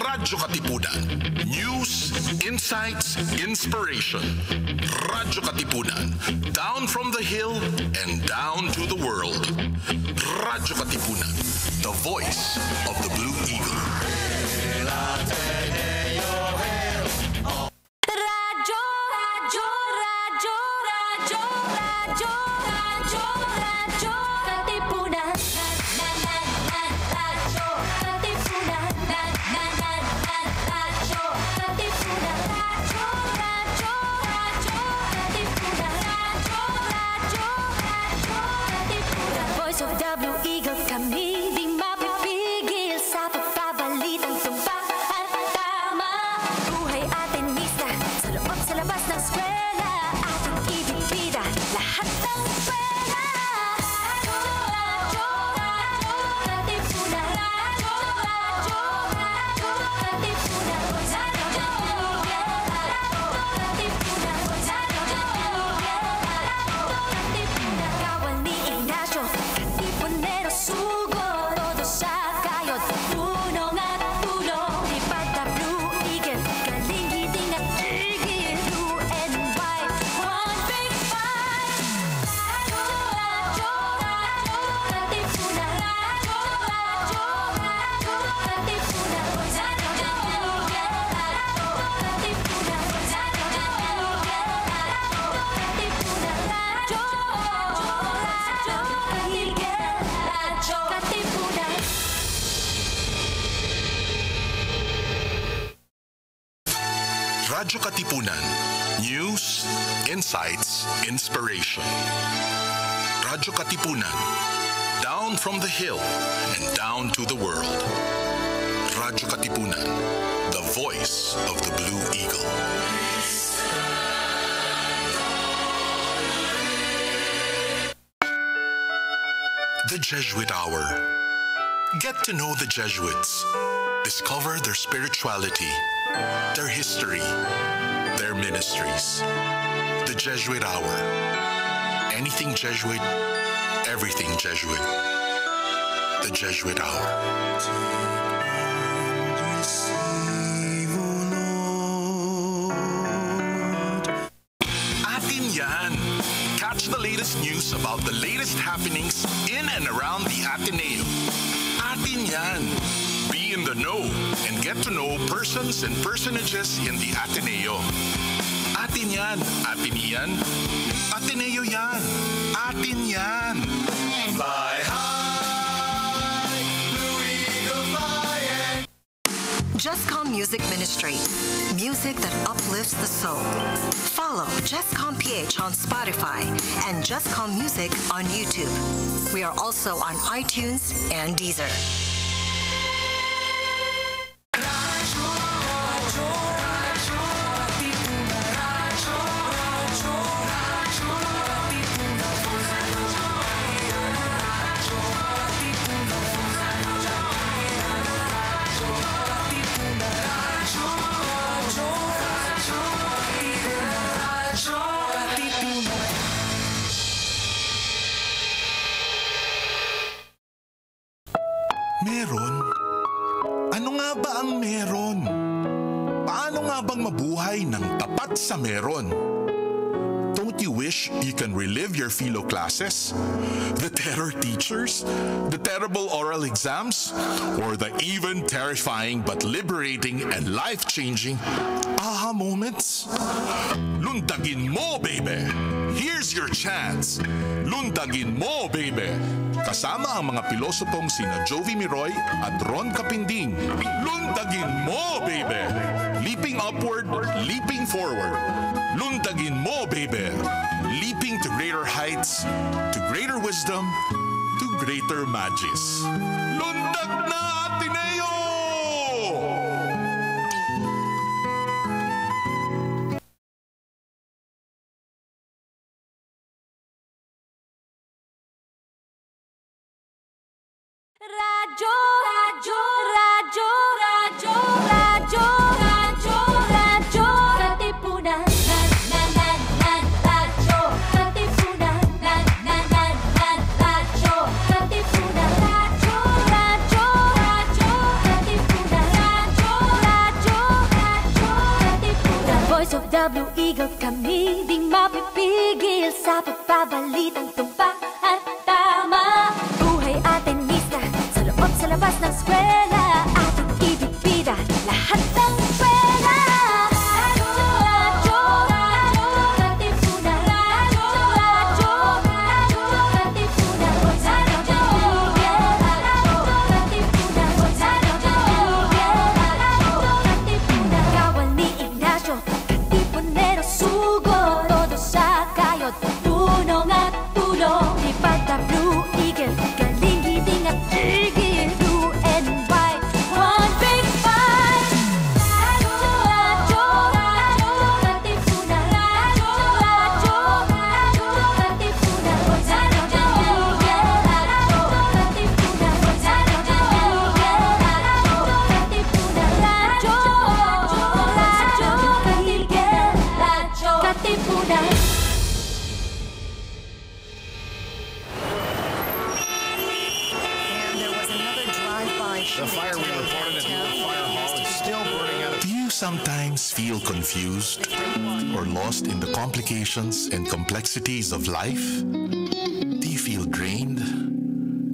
Radyo Katipunan. News, insights, inspiration. Radyo Katipunan. Down from the hill and down to the world. Radyo Katipunan. The voice of the Blue Eagle. Radyo Katipunan. News, insights, inspiration. Radyo Katipunan. Down from the hill and down to the world. Radyo Katipunan. The voice of the Blue Eagle. The Jesuit Hour. Get to know the Jesuits. Discover their spirituality, their history, their ministries. The Jesuit Hour. Anything Jesuit, everything Jesuit. The Jesuit Hour. Atin yan. Catch the latest news about the latest happenings in and around the Ateneo. Atin yan. Be in the know and get to know persons and personages in the Ateneo. Atin yan, atin yan, Ateneo yan, atin yan. Fly high, Blue Eagle flying. JustCom Music Ministry. Music that uplifts the soul. Follow JustCom PH on Spotify and JustCom Music on YouTube. We are also on iTunes and Deezer. Meron? Ano nga ba ang meron? Paano nga bang mabuhay ng tapat sa meron? Don't you wish you can relive your philo classes? The terror teachers? The terrible oral exams? Or the even terrifying but liberating and life-changing aha moments? Lundagin mo, baby! Here's your chance! Lundagin mo, baby! Kasama ang mga pilosopong sina Jovi Miroy at Ron Capinding. Lundagin mo, baby! Leaping upward, leaping forward. Lundagin mo, baby! Leaping to greater heights, to greater wisdom, to greater magis. Lundag na, Ateneo! Radyo, radyo, radyo, radyo, radyo, radyo, radyo, Katipunan. Radyo, Katipunan. Radyo, Katipunan. Radyo, radyo, radyo, Sumisigaw kami, di mapipigil sa pagbabalitang tumpa at tama. Buhay atenista, sa loob sa labas ng eskwela, ating ibibida lahat ng pera. Radyo, radyo, katipunan. Radyo, radyo, radyo, katipunan. Sa radyo, radyo, katipunan. Sa radyo, radyo, katipunan. Kawan ni Ignacio, katipunero sugo. Todo sa kayod, tunong at tulong. Di pagka Blue Eagle, galing giting at tigil. Blue and white, one big fight. Radyo, radyo, radyo, katipunan. Radyo, radyo, radyo, katipunan. Sa radyo, radyo, katipunan. Sa radyo, radyo, katipunan. Radyo, radyo, katipunan. And there was another drive-by The shooting fire we today reported at downtown. Loyola Fire Hall is still burning out of. Do you sometimes feel confused or lost in the complications and complexities of life? Do you feel drained,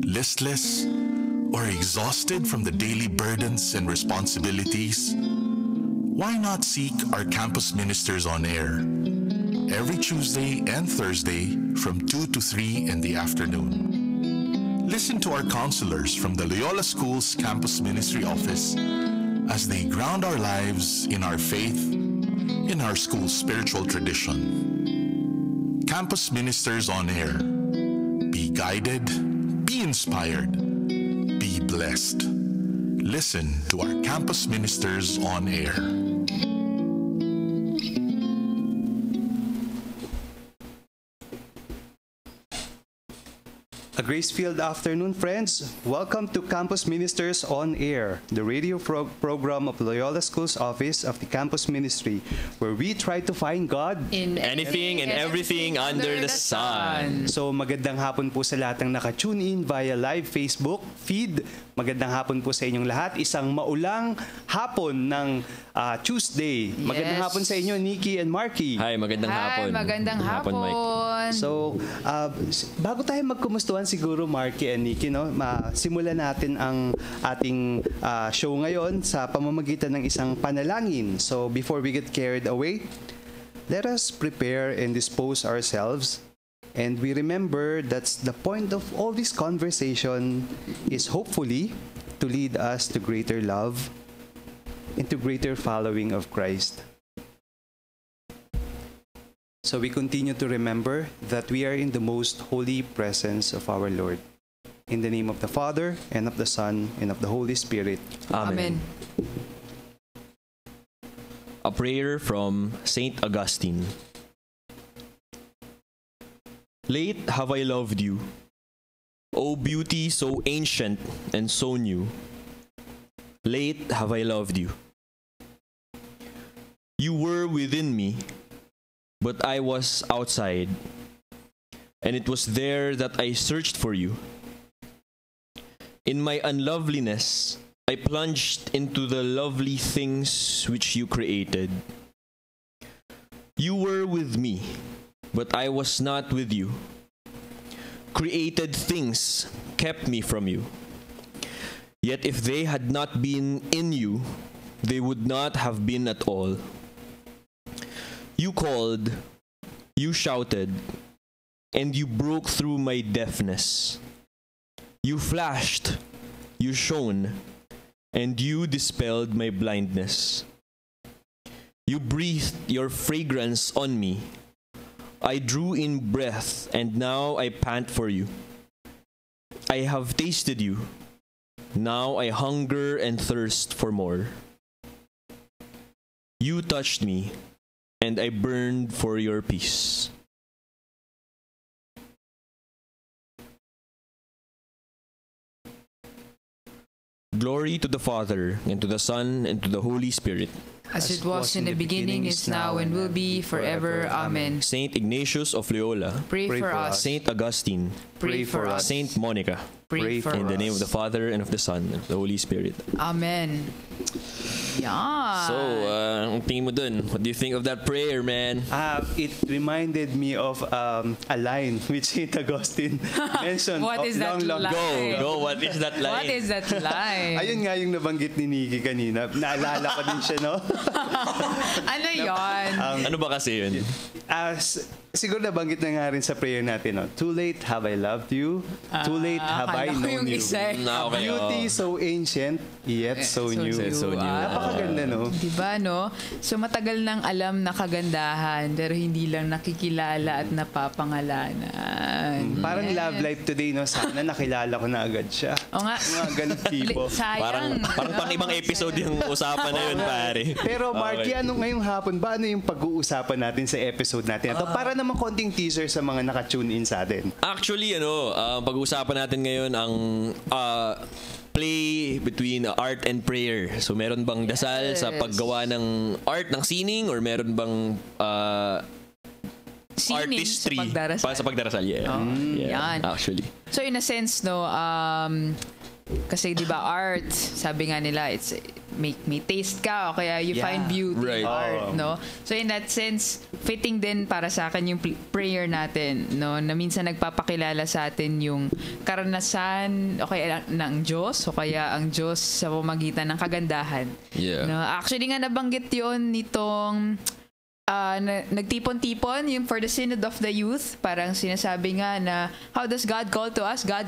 listless, or exhausted from the daily burdens and responsibilities? Why not seek our campus ministers on air every Tuesday and Thursday from 2 to 3 in the afternoon? Listen to our counselors from the Loyola School's Campus Ministry Office as they ground our lives in our faith, in our school's spiritual tradition. Campus Ministers on Air. Be guided, be inspired, be blessed. Listen to our Campus Ministers on Air. A grace-filled afternoon, friends. Welcome to Campus Ministers on Air, the radio program of Loyola School's Office of the Campus Ministry, where we try to find God. In anything and everything under the sun. So magandang hapon po sa lahat ng naka-tune in via live Facebook feed. Magandang hapon po sa inyong lahat. Isang maulang hapon ng Tuesday. Magandang Yes. hapon sa inyo, Nikki and Marky. Hi, magandang hapon. Magandang hapon. Mike. So, bago tayo magkumustuhan siguro, Marky and Nikki, no? Simulan natin ang ating show ngayon sa pamamagitan ng isang panalangin. So, before we get carried away, let us prepare and dispose ourselves. And we remember that's the point of all this conversation is hopefully to lead us to greater love and to greater following of Christ. So we continue to remember that we are in the most holy presence of our Lord. In the name of the Father, and of the Son, and of the Holy Spirit. Amen. A prayer from Saint Augustine. Late have I loved you, O beauty so ancient and so new. Late have I loved you. You were within me, but I was outside, and it was there that I searched for you. In my unloveliness, I plunged into the lovely things which you created. You were with me, but I was not with you. Created things kept me from you. Yet if they had not been in you, they would not have been at all. You called, you shouted, and you broke through my deafness. You flashed, you shone, and you dispelled my blindness. You breathed your fragrance on me. I drew in breath, and now I pant for you. I have tasted you. Now I hunger and thirst for more. You touched me, and I burned for your peace. Glory to the Father, and to the Son, and to the Holy Spirit, as it was in the beginning, is now, and will be forever. Amen. Saint Ignatius of Loyola, Pray for us. Saint Augustine, Pray for us. Saint Monica, Pray for in the name of us. the Father, and of the Son, and of the Holy Spirit. Amen. Yan. So, ang tingin mo dun? What do you think of that prayer, man? It reminded me of a line which Saint Augustine mentioned. What is that long line? Go, what is that line? What is that line? Ayun nga yung nabanggit ni Nikki kanina. Naalala ko din siya, no? Ano yon? Ano ba kasi yun? Siguro nabanggit na nga rin sa prayer natin, no? Too late have I loved you. Too late have I akala ko known yung you. isa. Okay, Beauty so ancient, yet so new. So new. Napakaganda, no? Diba, no? So, matagal nang alam na kagandahan, pero hindi lang nakikilala at napapangalanan. Parang love life today, no? Sana nakilala ko na agad siya. O nga. Mga ganun tipo. Parang Sayang. pang ibang episode yung usapan na yun, pare. Pero Marky, Okay. ano ngayong hapon ba? Ano yung pag-uusapan natin sa episode natin? Ito, para naman konting teaser sa mga naka-tune in sa atin. Actually, pag-uusapan natin ngayon ang play between art and prayer. So, meron bang dasal sa paggawa ng art, ng sining, or meron bang Sining artistry sa pagdarasal. para sa pagdarasal? Yeah. Yan. Actually. So, in a sense, no, kasi di ba art, sabi nga nila, it's may taste ka o kaya you find beauty Right. in art, no? So in that sense, fitting din para sa akin yung prayer natin, no? Na minsan nagpapakilala sa atin yung karanasan o kaya ng Diyos o kaya ang Diyos sa pamamagitan ng kagandahan. Yeah. No? Actually nga nabanggit yun nitong nagtipon-tipon yung for the synod of the youth. Parang sinasabi nga na how does God call to us? God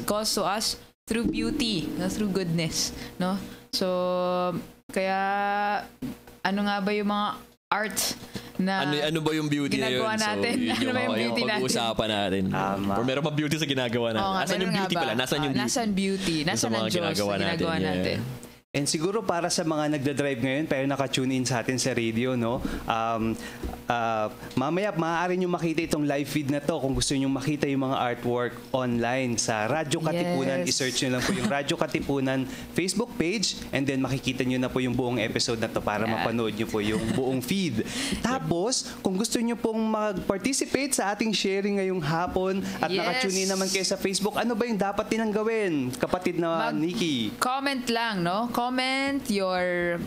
calls to us through beauty, no? Through goodness, no? So kaya ano nga ba yung mga art na ano ba yung beauty na yun? ginagawa natin? So, Ano ba yung beauty natin? pag-uusapan natin. Tama. Or meron ba beauty sa ginagawa natin? Oo nga, Nasaan yung meron nga beauty ba? pala? Nasaan yung beauty? Nasaan beauty? Sa Nasaan mga ang Diyos ginagawa sa ginagawa natin, natin? And siguro para sa mga nagda-drive ngayon, pero naka-tune in sa atin sa radio, no? Mamaya, maaari nyo makita itong live feed na to kung gusto nyo makita yung mga artwork online sa Radyo Katipunan. Yes. I-search nyo lang po yung Radyo Katipunan Facebook page and then makikita nyo na po yung buong episode na to para mapanood nyo po yung buong feed. Tapos, kung gusto nyo pong mag-participate sa ating sharing ngayong hapon at Yes. naka-tune in naman kayo sa Facebook, ano ba yung dapat nilang gawin? Kapatid na Nikki. Comment lang, no? Comment your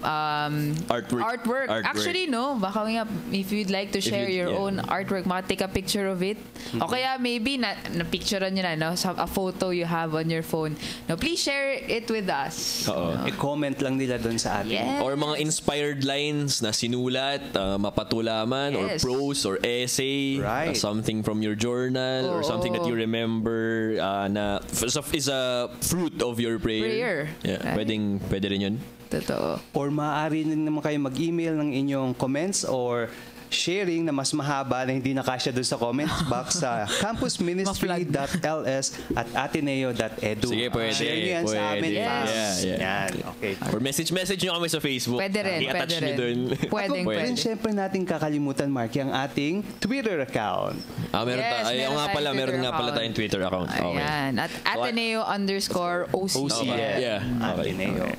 Artwork. Actually, no, baka nga, if you'd like to share your own artwork, take a picture of it. O kaya maybe na-picturean nyo na, no? A photo you have on your phone. No, please share it with us. Oo. I-comment lang nila doon sa atin. Yes. Or mga inspired lines na sinulat, mapatulaman, Yes. or prose, or essay, Right. something from your journal, or something that you remember na is a fruit of your prayer. Yeah, Right. pwede rin yun. Totoo. Or maaari din naman kayo mag-email ng inyong comments or sharing na mas mahaba na hindi nakasya doon sa comment box sa campusministry.ls@ateneo.edu. Sige, pwede. Share nyo yan sa amin. Yes. fast. Yeah. Yan, okay. Or message nyo kami sa Facebook. Pwede rin, I-attach pwede nyo rin. dun. Pwedeng, At pwede. din syempre natin kakalimutan, Marky, ang ating Twitter account. Meron Yes, meron meron nga pala, tayong meron nga Twitter pala tayong Twitter account. Okay. Ayan. At Ateneo_OC. OC. Yeah. Okay.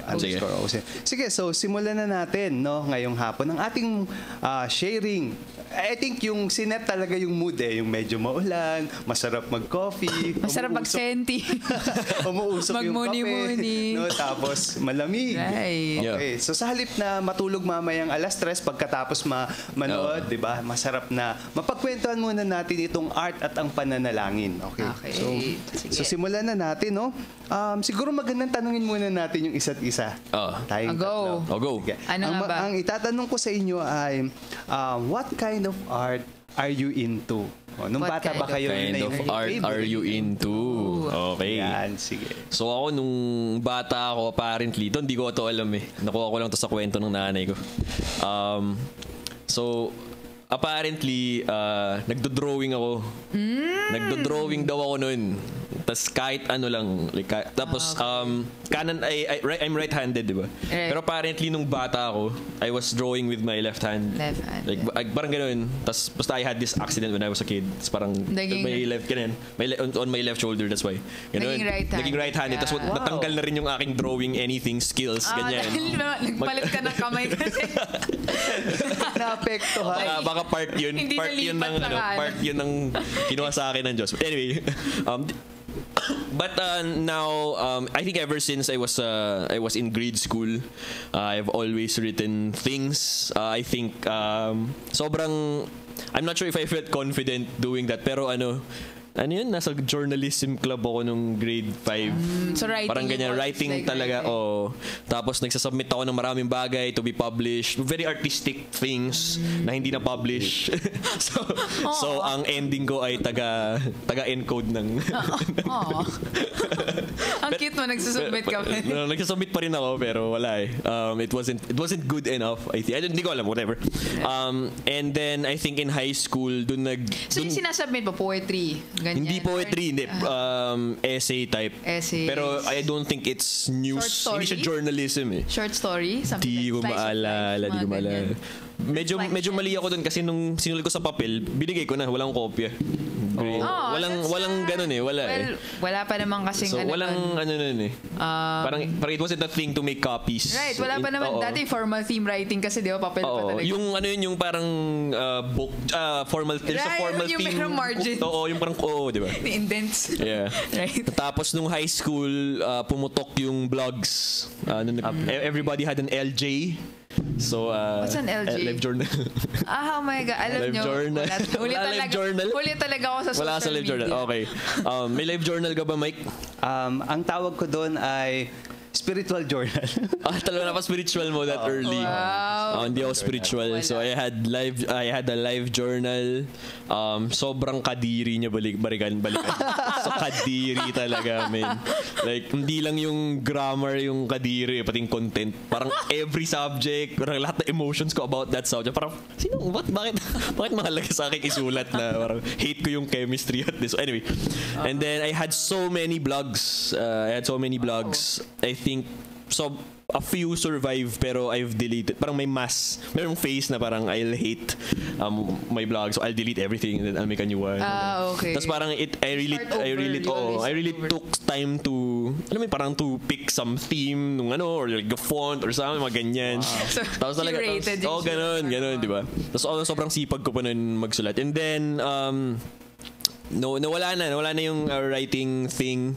Ateneo_OC. Sige, so simulan na natin, no, ngayong hapon ang ating sharing. I think yung sinet talaga yung mood yung medyo maulan, masarap mag-coffee, Masarap mag-senti. umuusok yung kape, Magmuni-muni. no, tapos malamig. Right. Okay, so sa halip na matulog mamayang 3:00 pagkatapos manood, 'di ba? Masarap na mapagkwentuhan muna natin itong art at ang pananalangin. Okay. Okay, sige. So simulan na natin, no? Siguro magandang tanungin muna natin yung isa't isa. Tayong Go. tatlo. Go. Sige. Ano nga ba? Ang itatanong ko sa inyo ay, what kind of art are you into? Nung What bata ba kind kayo Kind yun of yung art are you into? Okay. Yan, sige. So ako nung bata ako, apparently, hindi ko ito alam eh. Nakuha ko lang to sa kwento ng nanay ko. So apparently, nagdo-drawing ako. Nagdo-drawing daw ako noon. Tapos kahit ano lang. Tapos, kanan, I'm right-handed, di ba? Right. Pero apparently, nung bata ako, I was drawing with my left hand. Left hand. Parang ganun. Tapos, basta I had this accident when I was a kid. Tapos parang, may left, ganun. On my left shoulder, that's why. Ganun. Naging right-handed. Tapos, natanggal na rin yung aking drawing anything skills. Ganyan. Nagpalit ka ng kamay kasi. Naapektuhan. Baka part yun. Hindi Part yun ng, part yun ng kinuha sa akin ng Diyos. Anyway, but now, I think ever since I was in grade school, I've always written things. I think sobrang, I'm not sure if I felt confident doing that, pero yun, nasa journalism club ako nung grade 5. So writing. Parang ganyan, writing like talaga. Tapos nagsasubmit ako ng maraming bagay to be published. Very artistic things na hindi na publish. so ang ending ko ay taga-encode ng... Ang cute mo, nagsusubmit ka pa. Nagsasubmit pa rin ako, pero wala eh. It wasn't good enough, I think. Hindi ko alam, whatever. And then, I think in high school, So yung sinasubmit mo, poetry? Ganyan. Hindi poetry, hindi. Essay type. Essays. Pero I don't think it's news. Short story? Hindi siya journalism eh. Short story? Di ko maalala. Medyo mali ako dun kasi nung sinulat ko sa papel, binigay ko na, walang kopya. Walang ganun eh, wala eh. Wala pa naman kasing walang nun eh. Parang it wasn't a thing to make copies. Right, wala pa naman. Dati formal theme writing kasi di ba, papel pa talaga. Yung parang book, formal, there's a formal yung theme. merong margin. Yung parang, di ba? The indents. Yeah. Right. Tapos nung high school, pumutok yung blogs. Everybody had an LJ. So, what's an LJ? Live journal. Oh my God. Alam live nyo. Journal. Wala live journal? Huli talaga ako sa social Wala sa live media. journal. Okay. May live journal ka ba, Mike? Ang tawag ko doon ay spiritual journal. Talaga na pa spiritual mo that early. Wow. Hindi ako spiritual. So I had a live journal. Sobrang kadiri niya balikan. So kadiri talaga, man. Like hindi lang yung grammar yung kadiri, pati yung content. Parang every subject, parang lahat na emotions ko about that subject. Parang bakit mahalaga sa akin isulat na parang hate ko yung chemistry at this. So anyway, and then I had so many blogs. I think so a few survive pero I've deleted. Parang merong phase na parang I'll hate my blog, so I'll delete everything and then I'll make a new one. Okay. Tapos parang I really took time to parang to pick some theme nung or like the font or something, mga ganyan. So, tapos talaga ganun, di ba? Tapos sobrang sipag ko pa nun magsulat. And then nawala na yung writing thing.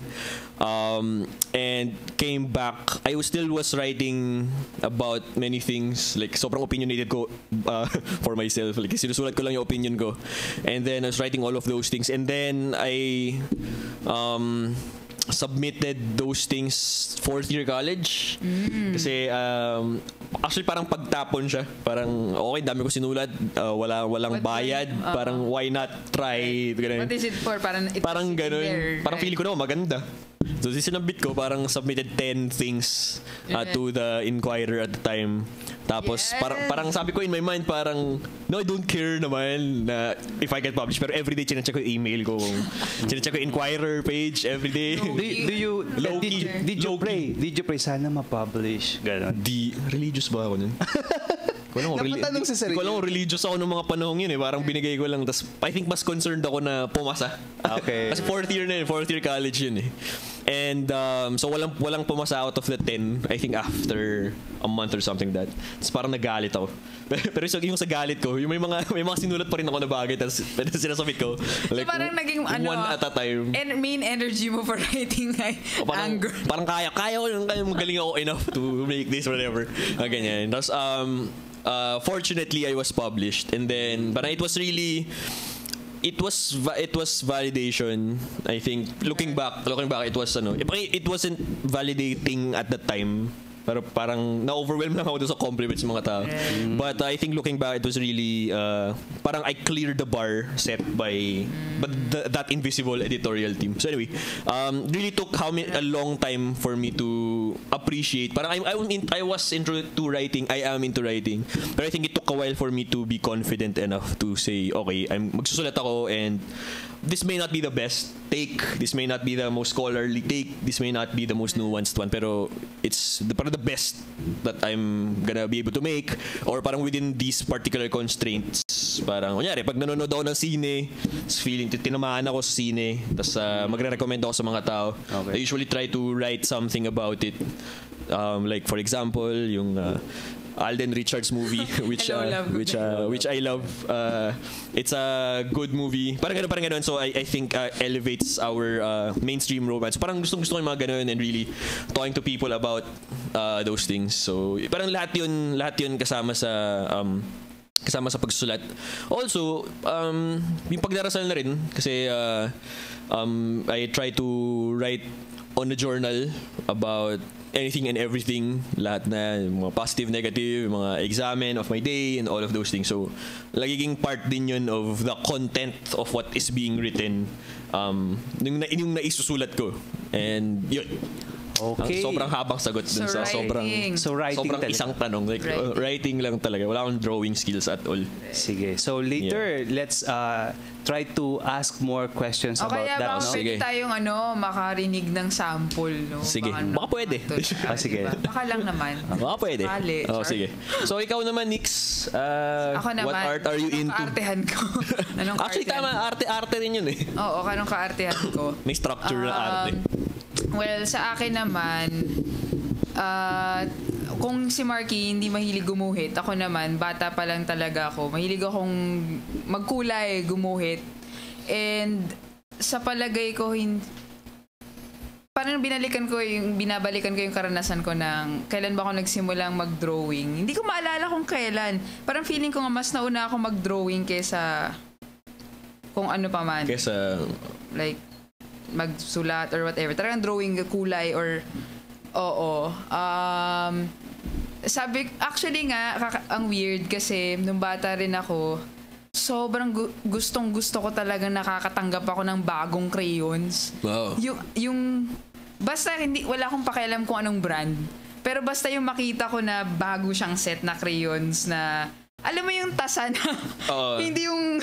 And came back. I still was writing about many things. Like, sobrang opinionated ko for myself. Like, sinusulat ko lang yung opinion ko. And then, I was writing all of those things. And then, I submitted those things 4th year college. Kasi, actually, parang pagtapon siya. Parang, okay, dami ko sinulat. Walang bayad. Parang, why not try? Ganun. What is it for? Parang ganun. There, parang feeling ko na maganda. So, sinabit ko, parang submitted 10 things to the Inquirer at the time. Tapos, parang sabi ko in my mind, parang, no, I don't care naman na if I get published. Pero everyday, chinecheck ko yung email ko. Chinecheck ko yung Inquirer page everyday. Did you pray sana ma-publish? Ganon. Religious ba ako nun? Napatanong sa sarili. Ko lang religious ako nung mga panahon yun eh. Parang binigay ko lang. Tas, I think mas concerned ako na pumasa. Okay. Kasi 4th year na yun. 4th year college yun eh. And so walang pumasa out of the 10. I think after a month or something that. Tapos parang nagalit ako. Pero yung sa galit ko, yung may mga sinulat pa rin ako na bagay. Tapos sinasabit ko. Like, so parang naging one at a time. And main energy mo for writing ay anger. Parang kaya ko magaling ako enough to make this whatever. Ganyan. Tapos fortunately I was published, and then but it was really it was validation. I think looking back it was it wasn't validating at the time. Pero parang na-overwhelm lang ako doon sa compliments ng mga tao. But I think looking back, it was really parang I cleared the bar set by that invisible editorial team. So anyway, really took a long time for me to appreciate. Parang I was into writing. I am into writing. But I think it took a while for me to be confident enough to say, okay, magsusulat ako, and this may not be the best take, this may not be the most scholarly take, this may not be the most nuanced one, pero it's parang the best that I'm gonna be able to make, or parang within these particular constraints. Parang kunyari, pag nanonood ako ng sine, feeling tinamaan ako sa sine, tapos magre-recommend ako sa mga tao, I usually try to write something about it. Like for example, yung Alden Richards movie, which I love. It's a good movie. Parang ganun. So I think elevates our mainstream romance. Parang gusto ko yung mga ganun, and really talking to people about those things. So parang lahat yun kasama sa pagsusulat. Also, yung pagdarasal na rin kasi I try to write on a journal about anything and everything, lahat na, mga positive, negative, mga examen of my day and all of those things. So, lagiging part din yun of the content of what is being written, yung naisusulat ko. And yun. Okay. Sobrang habang sagot dun sa writing. writing sobrang talaga. isang tanong. Like, writing lang talaga. Wala akong drawing skills at all. Sige. So later, let's try to ask more questions about kaya that. baka No? pwede tayong makarinig ng sample, no? Sige. Baka pwede. Sige. Baka lang naman. Baka pwede. Char. Sige. So ikaw naman, Nix, Ako naman, what art are you into? Anong kaartehan ko? Actually, tama. Arte rin yun eh. Oo, anong kaartehan ko? May structure na arte. Well, sa akin naman, kung si Marky hindi mahilig gumuhit, ako naman, bata pa lang talaga ako. Mahilig akong magkulay, gumuhit. And sa palagay ko, parang binabalikan ko yung karanasan ko ng kailan ba ako nagsimulang mag-drawing. Hindi ko maalala kung kailan. Parang feeling ko nga mas nauna ako mag-drawing kesa kung ano pa man. Kesa Like, magsulat or whatever. Talagang drawing, kulay or oo. Actually nga, ang weird kasi nung bata rin ako, sobrang gustong-gusto ko talagang nakakatanggap ako ng bagong crayons. Wow. Basta wala akong pakialam kung anong brand. Pero basta yung makita ko na bago siyang set na crayons na alam mo yung tasa na hindi yung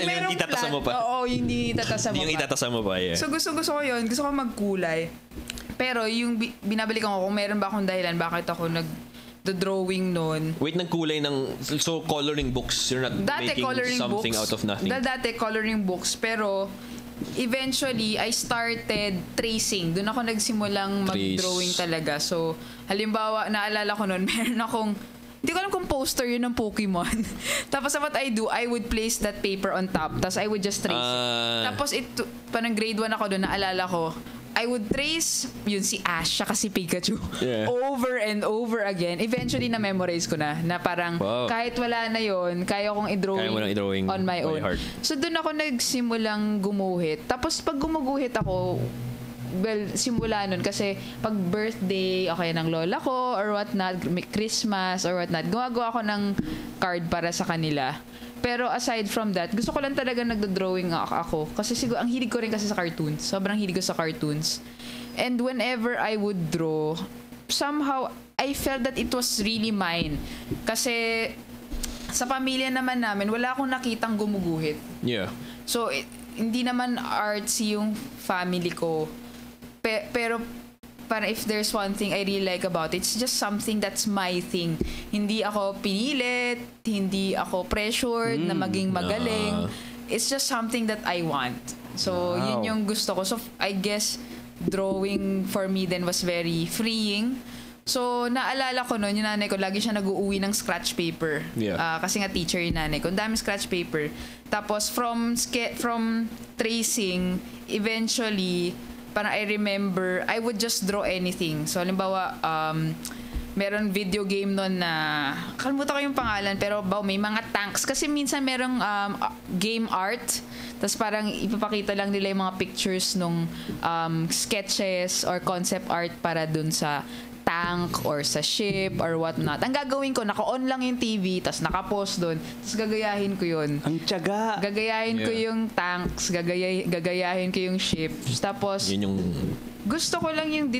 merong yung itatasa mo pa. Oo, hindi itatasa mo pa. Yung itatasa mo pa, yeah. So gusto ko yun. Gusto ko magkulay. Pero yung binabalikan ko kung meron ba akong dahilan bakit ako nag-drawing noon. Wait, nagkulay ng... So, coloring books. You're not making something books, out of nothing. Dati coloring books. Pero eventually, I started tracing. Doon ako nagsimulang mag-drawing talaga. So, halimbawa, naalala ko noon, meron akong... Hindi ko alam kung poster yun ng Pokemon. Tapos what I do, I would place that paper on top. Tapos I would just trace it. Tapos parang grade 1 ako doon, naalala ko. I would trace yun si Ash saka si Pikachu over and over again. Eventually na-memorize ko na parang kahit wala na yun, kaya kong i-drawing on my own. Heart. So doon ako nagsimulang gumuhit. Tapos pag gumuguhit ako, well, simula nun kasi pag birthday ng lola ko or whatnot, Christmas or whatnot, gumagawa ako ng card para sa kanila. Pero aside from that, gusto ko lang talaga nagdo-drawing ako. Kasi siguro, ang hilig ko rin kasi sa cartoons. Sobrang hilig ko sa cartoons. And whenever I would draw, somehow, I felt that it was really mine. Kasi sa pamilya naman namin, wala akong nakitang gumuguhit. Yeah. So, hindi naman artsy yung family ko. Pero parang if there's one thing I really like about it, it's just something that's my thing. Hindi ako pinilit, hindi ako pressured na maging magaling. It's just something that I want. So, yun yung gusto ko. So, I guess drawing for me then was very freeing. So, naalala ko noon, yung nanay ko, lagi siya nag-uuwi ng scratch paper. Yeah. Kasi nga teacher yung nanay ko. Ang daming scratch paper. Tapos, from tracing, eventually, parang I remember, I would just draw anything. So, halimbawa, meron video game nun na, kalimutan ko yung pangalan, pero may mga tanks. Kasi minsan merong game art, tapos parang ipapakita lang nila yung mga pictures nung sketches or concept art para dun sa tank or sa ship or whatnot. Ang gagawin ko, naka-on lang yung TV, tas naka-pause doon, tas gagayahin ko yun. Ang tiyaga. Gagayahin ko yung tanks, gagayahin ko yung ship. Tapos, Yun yung... gusto ko lang yung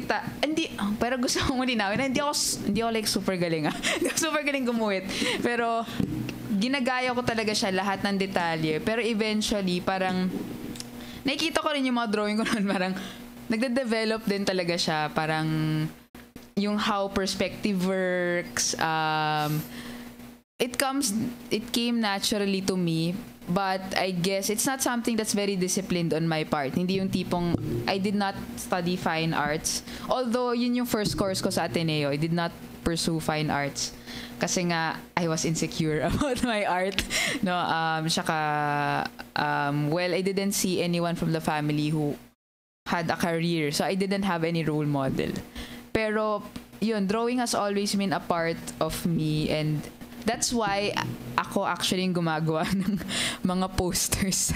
pero gusto ko malinawin na hindi ako like super galing Hindi ako super galing gumuhit. Pero, ginagaya ko talaga siya lahat ng detalye. Pero eventually, parang, nakikita ko rin yung mga drawing ko noon, parang, nagde-develop din talaga siya. Parang, yung how perspective works, it came naturally to me, but I guess it's not something that's very disciplined on my part. Hindi yung tipong, I did not study fine arts. Although, yun yung first course ko sa Ateneo, I did not pursue fine arts. Kasi nga, I was insecure about my art. No, well, I didn't see anyone from the family who had a career. So, I didn't have any role model. Pero, yun, drawing has always been a part of me, and that's why ako actually gumagawa ng mga posters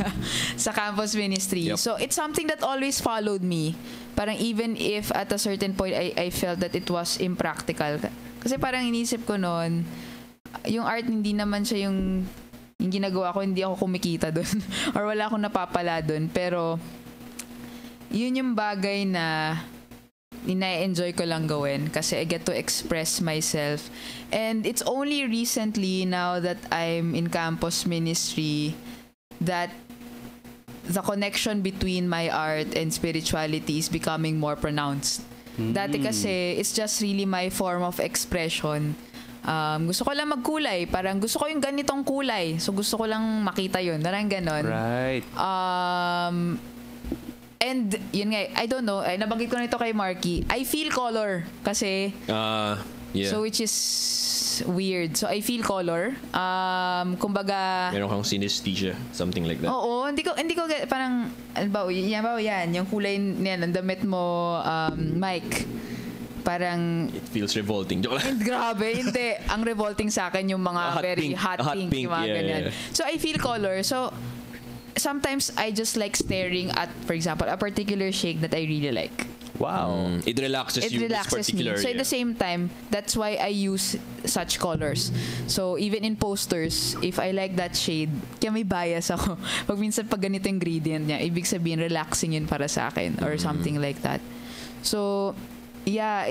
sa campus ministry. Yep. So, it's something that always followed me. Parang even if at a certain point I felt that it was impractical. Kasi parang inisip ko noon, yung art hindi naman siya yung ginagawa ko, hindi ako kumikita doon or wala akong napapala doon. Pero, yun yung bagay na ina-enjoy ko lang gawin kasi I get to express myself. And it's only recently now that I'm in campus ministry that the connection between my art and spirituality is becoming more pronounced. Dati kasi it's just really my form of expression. Gusto ko lang magkulay. Parang gusto ko yung ganitong kulay. So gusto ko lang makita yun. Parang ganon. Right. And yun nga, I don't know, nabanggit ko na ito kay Marky, I feel color kasi yeah. so which is weird. So I feel color. Kumbaga, Meron kang synesthesia, something like that. oo, hindi ko parang yan, yung kulay niyan, ang damit mo, Mike. Parang It feels revolting. Joke lang. grabe, hindi. Ang revolting sa akin yung mga Hot very pink. hot Hot pink, pink, yung mga yeah, ganyan. yeah. So I feel color. So sometimes I just like staring at, for example, a particular shade that I really like. Wow. It relaxes you. It relaxes me. So at the same time, that's why I use such colors. So even in posters, if I like that shade, kaya may bias ako. Pag minsan pag ganito yung gradient niya, ibig sabihin relaxing yun para sa akin or something like that. So yeah,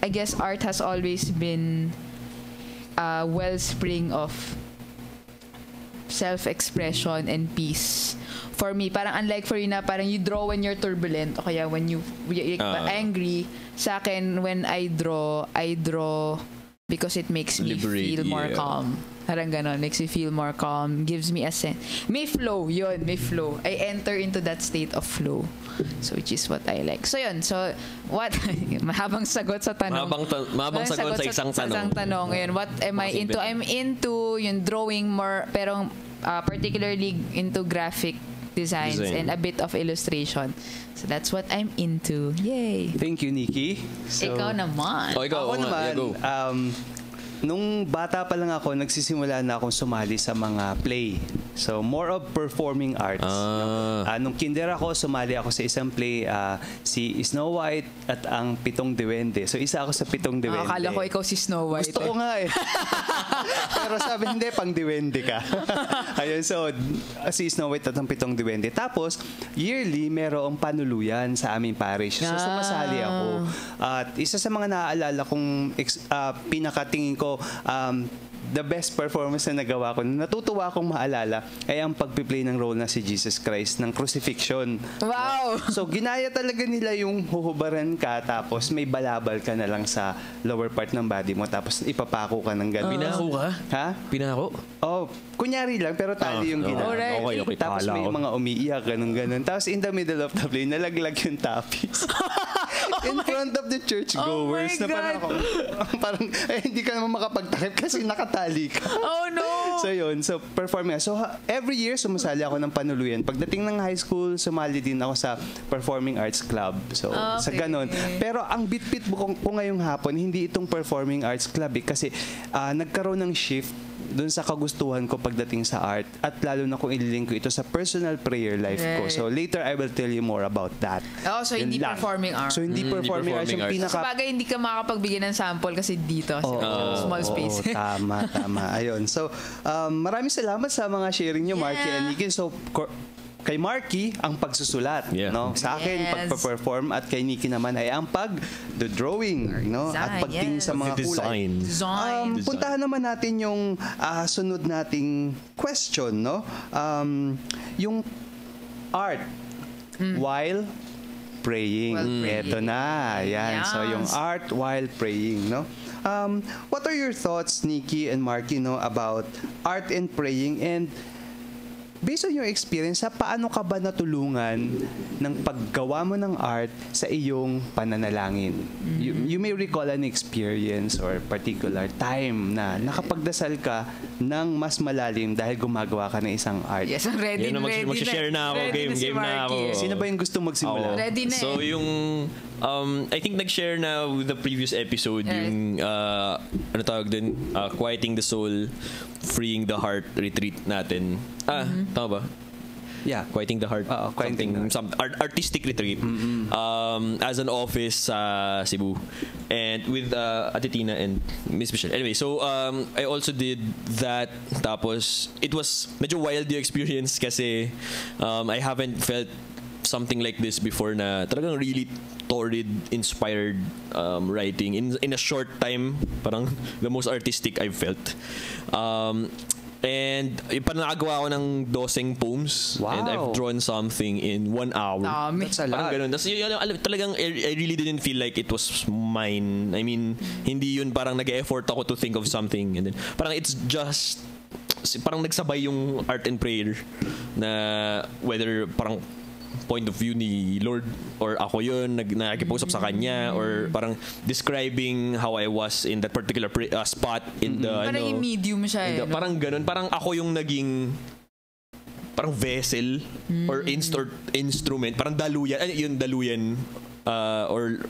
I guess art has always been a wellspring of self-expression and peace. For me, parang unlike for you na parang you draw when you're turbulent o kaya when you're angry. Sa akin, when I draw because it makes me feel more calm. Parang ganon, makes me feel more calm, gives me a sense. May flow, yun, may flow. I enter into that state of flow. So, which is what I like. So, yun. So, what? Mahabang sagot sa tanong. Mahabang sagot sa isang tanong. Isang tanong. Ngayon, what am I into? I'm into yung drawing more, pero particularly into graphic designs and a bit of illustration. So, that's what I'm into. Yay! Thank you, Nikki. So, Ikaw naman. Ikaw. ako naman, Go. nung bata pa lang ako, nagsisimula na akong sumali sa mga play. So, more of performing arts. Nung kinder ako, sumali ako sa isang play, si Snow White at ang Pitong Duwende. So, isa ako sa Pitong Duwende. Akala ko ikaw si Snow White. Gusto ko nga eh. Pero sabi, hindi, pang Duwende ka. Ayun, so, si Snow White at ang Pitong Duwende. Tapos, yearly, merong panuluyan sa aming parish. So, sumasali ako. At isa sa mga naaalala kong pinakatingin ko, the best performance na nagawa ko, natutuwa akong maalala, ay ang pagpiplay ng role na si Jesus Christ ng crucifixion. Wow! So, ginaya talaga nila yung huhubaran ka, tapos may balabal ka na lang sa lower part ng body mo, tapos ipapako ka ng gano'n. Pinako ka? Ha? Pinako? Oh, kunyari lang, pero tali yung ginawa. Alright. Okay. Tapos Kala may ko. mga umiiyak, ganun. Tapos in the middle of the play, nalaglag yung tapis. In front of the churchgoers. Oh my na parang, hindi ka naman makapagtakip kasi nakatali ka. Oh no! So yun, so performing. So every year, sumasali ako ng panuluyan. Pagdating ng high school, sumali din ako sa Performing Arts Club. So sa ganun. Pero ang bit-bit ko ngayong hapon, hindi itong Performing Arts Club kasi nagkaroon ng shift dun sa kagustuhan ko pagdating sa art, at lalo na kung ililink ko ito sa personal prayer life ko. Right. So later I will tell you more about that. Oh, so Yun hindi lang. performing art. So hindi performing arts yung performing arts. pinaka... Sabagay, hindi ka makakapagbigay ng sample kasi dito. Small space. Oo, tama. Ayun. So, maraming salamat sa mga sharing nyo, Marky and Nikki. So, kay Marky, ang pagsusulat. Yeah. No? Sa akin, Yes. pagpa-perform. At kay Nikki naman ay ang pag-drawing. No? At Design, pagtingin sa mga kulay. Design. Puntahan naman natin yung sunod nating question. No? Yung art while praying. While praying. Ito na. Yan. So, yung Yes. art while praying. No? What are your thoughts, Nikki and Marky, about art and praying? And based on your experience, paano ka ba natulungan ng paggawa mo ng art sa iyong pananalangin? You may recall an experience or particular time na nakapagdasal ka ng mas malalim dahil gumagawa ka ng isang art. Yes, ready, Yan, ready mag-share na ako. Ready Game na Marky. ako. Sino ba yung gusto magsimula? Ready na So yung I think nag-share na with the previous episode yung ano tawag din, quieting the soul, freeing the heart retreat natin. Tama ba? Yeah. Quieting the heart. Quieting the heart. Some artistic retreat. As an office sa Cebu. And with Ate Tina and Miss Michelle. Anyway, so I also did that. Tapos it was medyo wild yung experience kasi I haven't felt something like this before na talagang really torrid, inspired writing in a short time. Parang the most artistic I've felt. And parang nakagawa ako ng 12 poems. Wow. And I've drawn something in 1 hour. That's a Parang lot. ganun. Talagang I really didn't feel like it was mine. I mean, hindi yun parang nag-effort ako to think of something. And then, parang it's just, parang nagsabay yung art and prayer na whether parang point of view ni Lord or ako yun nakikipag-usap sa kanya or parang describing how I was in that particular spot in the Parang yung medium siya parang ganun, parang ako yung naging parang vessel or instrument, parang daluyan, yung daluyan or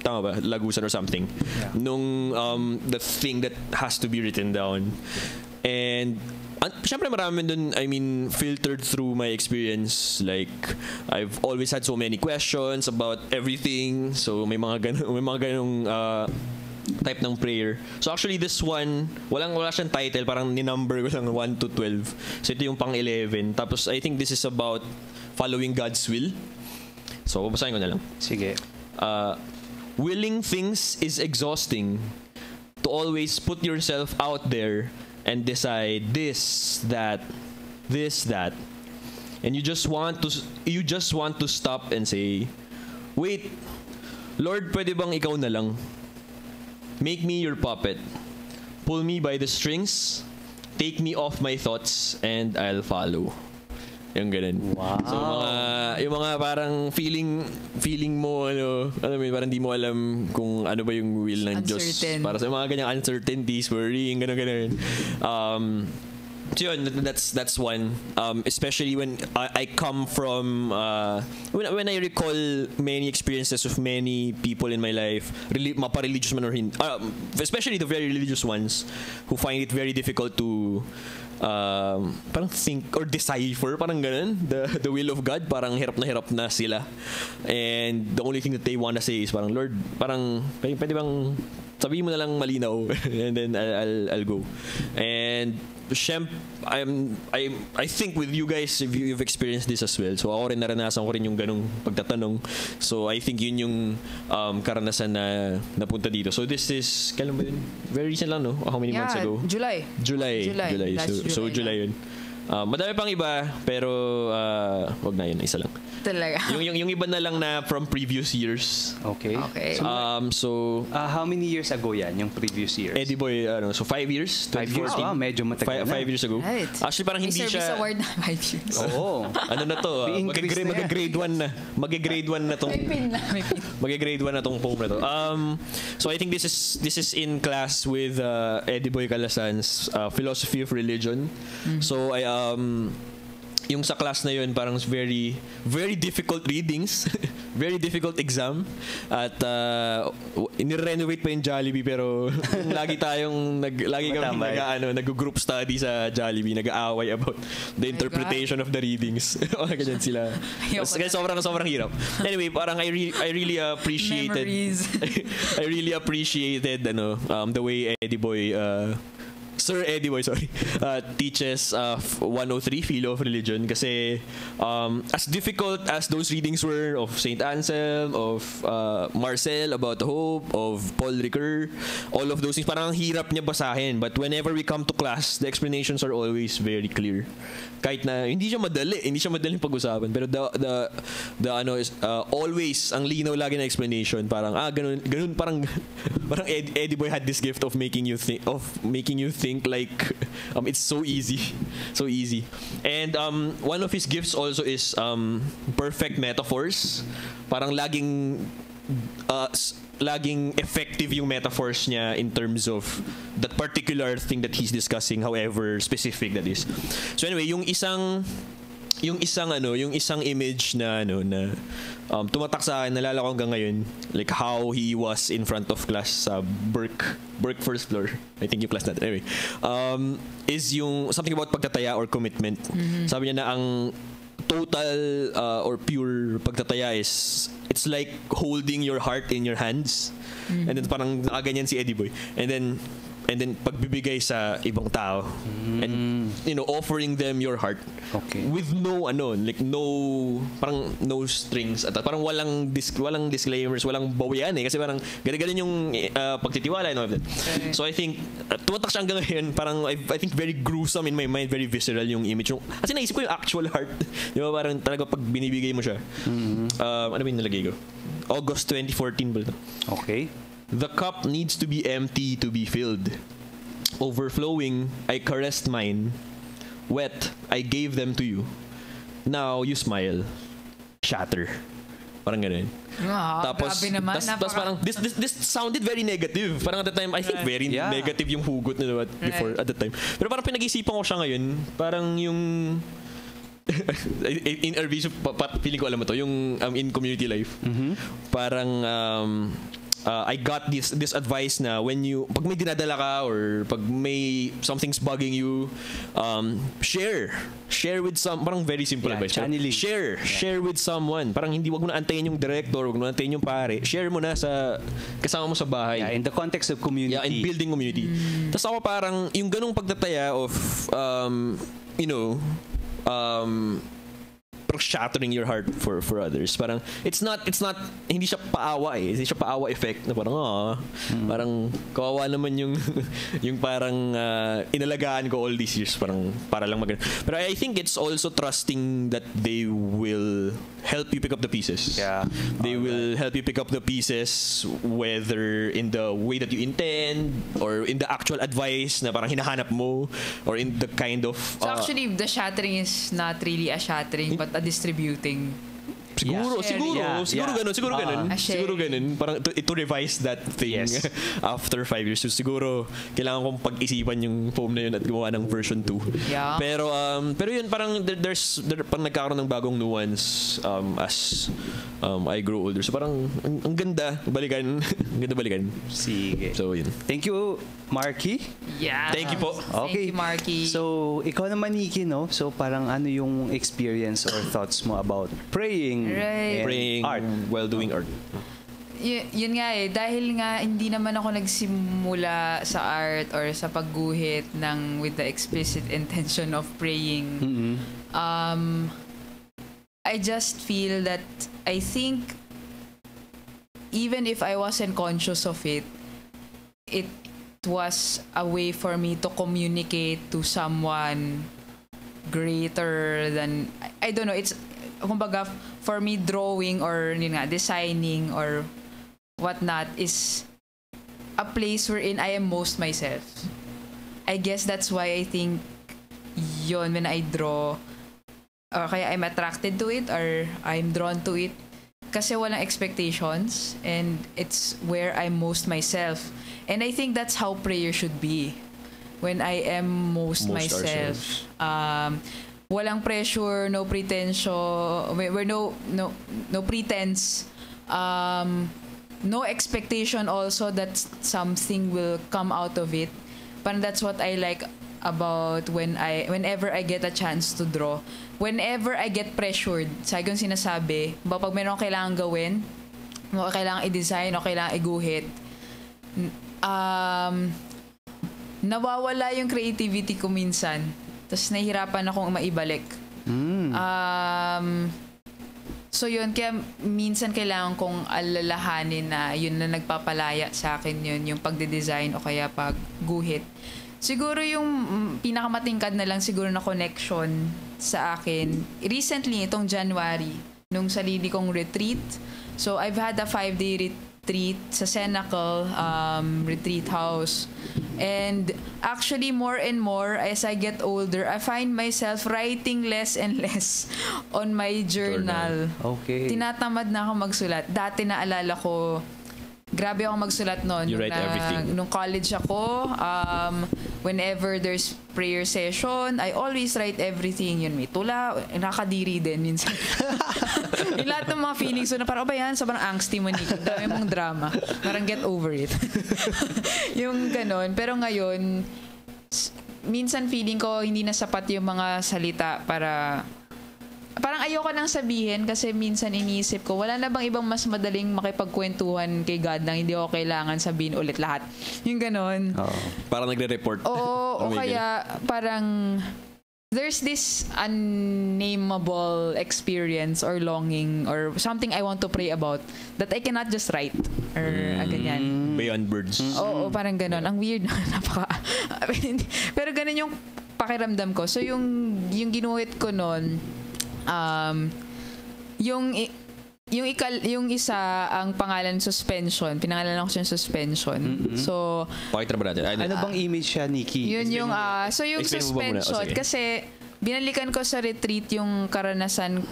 tama ba, lagusan or something nung the thing that has to be written down. And syempre marami dun, I mean, filtered through my experience. Like, I've always had so many questions about everything. So, may mga ganong type ng prayer. So, actually, this one, wala siyang title. Parang ninumber ko lang 1 to 12. So, ito yung pang 11. Tapos, I think this is about following God's will. So, babasahin ko na lang. Sige. Willing things is exhausting. To always put yourself out there and decide this, that, and you just want to stop and say, wait, Lord, pwede bang ikaw na lang? Make me your puppet. Pull me by the strings. Take me off my thoughts and I'll follow. Yung ganun. Wow. So yung mga parang feeling mo alam mo, parang di mo alam kung ano ba yung will ng Diyos. Para sa mga ganyang uncertainties, worrying, ganun. So yun, that's one. Especially when I come from when I recall many experiences of many people in my life, mapa-religious man or hindi, especially the very religious ones who find it very difficult to parang think or decipher, parang ganun, the will of God, parang hirap na sila. And the only thing that they wanna say is parang, Lord, parang pwede bang sabihin mo na lang malinaw and then I'll go. And I think with you guys, if you've experienced this as well, so ako rin naranasan ko rin yung ganung pagtatanong. So I think yun yung karanasan na napunta dito. So this is, kailan ba yun? Very recent lang, no? How many months ago? July. So July yun. Madami pang iba, pero wag na yun, isa lang. Talaga. Yung iba na lang na from previous years. Okay. So how many years ago yan, yung previous years? Eddie Boy, so 5 years? 5 years? Wow, medyo matagal na. 5 years ago. Right. Actually, parang hindi May service siya... award na 5 years. Oo. Ano na to? May increase na yan. Mag-grade 1 na. Mag-grade 1 na tong... May pin. Mag-grade 1 na tong poem na to. So I think this is in class with Eddie Boy Calasan's Philosophy of Religion. So yung sa class na yun, parang very, very difficult readings. Very difficult exam. At in-renovate pa yung Jollibee, pero lagi kami nag-group study sa Jollibee, nag-aaway about the interpretation of the readings. O ganyan sila. Kaya sobrang hirap. Anyway, parang I really appreciated I really appreciated the way Sir Eddie Boy, teaches 103 Philo of Religion kasi as difficult as those readings were of Saint Anselm, of Marcel about hope, of Paul Ricoeur, all of those things, parang ang hirap niya basahin. But whenever we come to class, the explanations are always very clear. Kahit na hindi siya madaling pag-usapan, pero is always ang linaw lagi na explanation, parang ganun parang Eddie Boy had this gift of making you think like it's so easy. And one of his gifts also is perfect metaphors. Parang laging effective yung metaphors niya in terms of that particular thing that he's discussing, however specific that is. So anyway, yung isang image na tumatak sa akin, nalala ko hanggang ngayon, like how he was in front of class sa Burke first floor, I think yung class natin, anyway, is yung something about pagtataya or commitment. Sabi niya na ang total or pure pagtataya is, it's like holding your heart in your hands, and then parang nakaganyan si Eddie Boy, and then pagbibigay sa ibang tao, and offering them your heart, with no strings at parang walang disclaimers, walang bawian kasi parang ganun yung pagtitiwala and all of that. So I think tumatak siya hanggang ngayon, parang I think very gruesome in my mind, very visceral yung image, kasi naisip ko yung actual heart. Di ba, parang talaga pag binibigay mo siya. Ano ba yung nalagay ko? August 2014 ba ito? Okay. The cup needs to be empty to be filled. Overflowing, I caressed mine. Wet, I gave them to you. Now you smile. Shatter. Parang ganun. Tapos parang this sounded very negative. Parang at the time, I think very negative yung hugot na before at the time. Pero parang pinag-isipan ko siya ngayon, parang yung in RV, feeling ko alam mo to, yung in community life. Parang I got this advice na pag may dinadala ka or pag may something's bugging you, share with parang very simple advice. Share with someone. Parang wag mo na antayin yung director, wag mo na antayin yung pare. Share mo na sa kasama mo sa bahay. In the context of community. Yeah, in building community. Tapos ako parang yung ganung pagtataya of shattering your heart for others. Parang it's not hindi siya paawa hindi siya paawa effect na parang parang kawawa naman yung parang inalagaan ko all these years, parang para lang pero I think it's also trusting that they will help you pick up the pieces. They will help you pick up the pieces, whether in the way that you intend or in the actual advice na parang hinahanap mo, or in the kind of so actually the shattering is not really a shattering but a distributing. Siguro ganun. Parang to revise that thing after 5 years. So siguro kailangan kong pag-isipan yung poem na yun at gumawa ng version 2. Pero yun, parang parang nagkakaroon ng bagong nuance as I grow older. So parang ang ganda balikan. Ang ganda balikan. Sige. So yun. Thank you, Marky. Thank you po. Okay. Thank you, Marky. So ikaw naman, Nikki, no? So parang ano yung experience or thoughts mo about praying? Praying art while doing art. Yun nga dahil nga hindi naman ako nagsimula sa art or sa pagguhit with the explicit intention of praying. I just feel that I think even if I wasn't conscious of it was a way for me to communicate to someone greater than, I don't know, it's kumbaga for me, drawing or designing or whatnot is a place wherein I am most myself. I guess that's why I think yun, when I draw, or kaya I'm attracted to it or I'm drawn to it, kasi walang expectations and it's where I'm most myself. And I think that's how prayer should be. When I am most myself. walang pressure, no pretension, we're no pretense, no expectation also that something will come out of it. Parang that's what I like about whenever I get a chance to draw. Whenever I get pressured, sa kong sinasabi, pag meron kailangan gawin, o kailangan i-design, o kailangan iguhit, nawawala yung creativity ko minsan. Tapos nahihirapan akong maibalik. So yun, kaya minsan kailangan kong alalahanin na yun na nagpapalaya sa akin yun, yung pagde-design o kaya pagguhit. Siguro yung pinakamatingkad na lang siguro na connection sa akin, recently, itong January, nung sarili kong retreat. So I've had a 5-day retreat sa Senecal retreat house. And actually, more and more, as I get older, I find myself writing less and less on my journal. Okay. Tinatamad na ako magsulat. Dati naalala ko, grabe ako magsulat noon. You write everything. Nung college ako, whenever there's prayer session, I always write everything. Yun, may tula, nakadiri din minsan. Yung lahat ng mga feelings, so na parang, ba yan? Sobrang angsty mo, Nikki. Dami mong drama. Parang get over it. Yung ganon. Pero ngayon, minsan feeling ko hindi na sapat yung mga salita para... Parang ayoko nang sabihin kasi minsan iniisip ko, wala na bang ibang mas madaling makipagkwentuhan kay God nang hindi ako kailangan sabihin ulit lahat. Yung ganon. Parang nagre-report. Oo, o kaya parang there's this unnameable experience or longing or something I want to pray about that I cannot just write or ganyan. Beyond words. Oo, parang ganon. Ang weird na, napaka... Pero ganon yung pakiramdam ko. So yung ginuhit ko nun, yung isa ang pangalan suspension. Pinangalan ko siya suspension. So Pakita ba natin? Ano bang image siya, Nikki? yun yung so yung Explain mo ba muna? suspension kasi binalikan ko sa retreat yung karanasan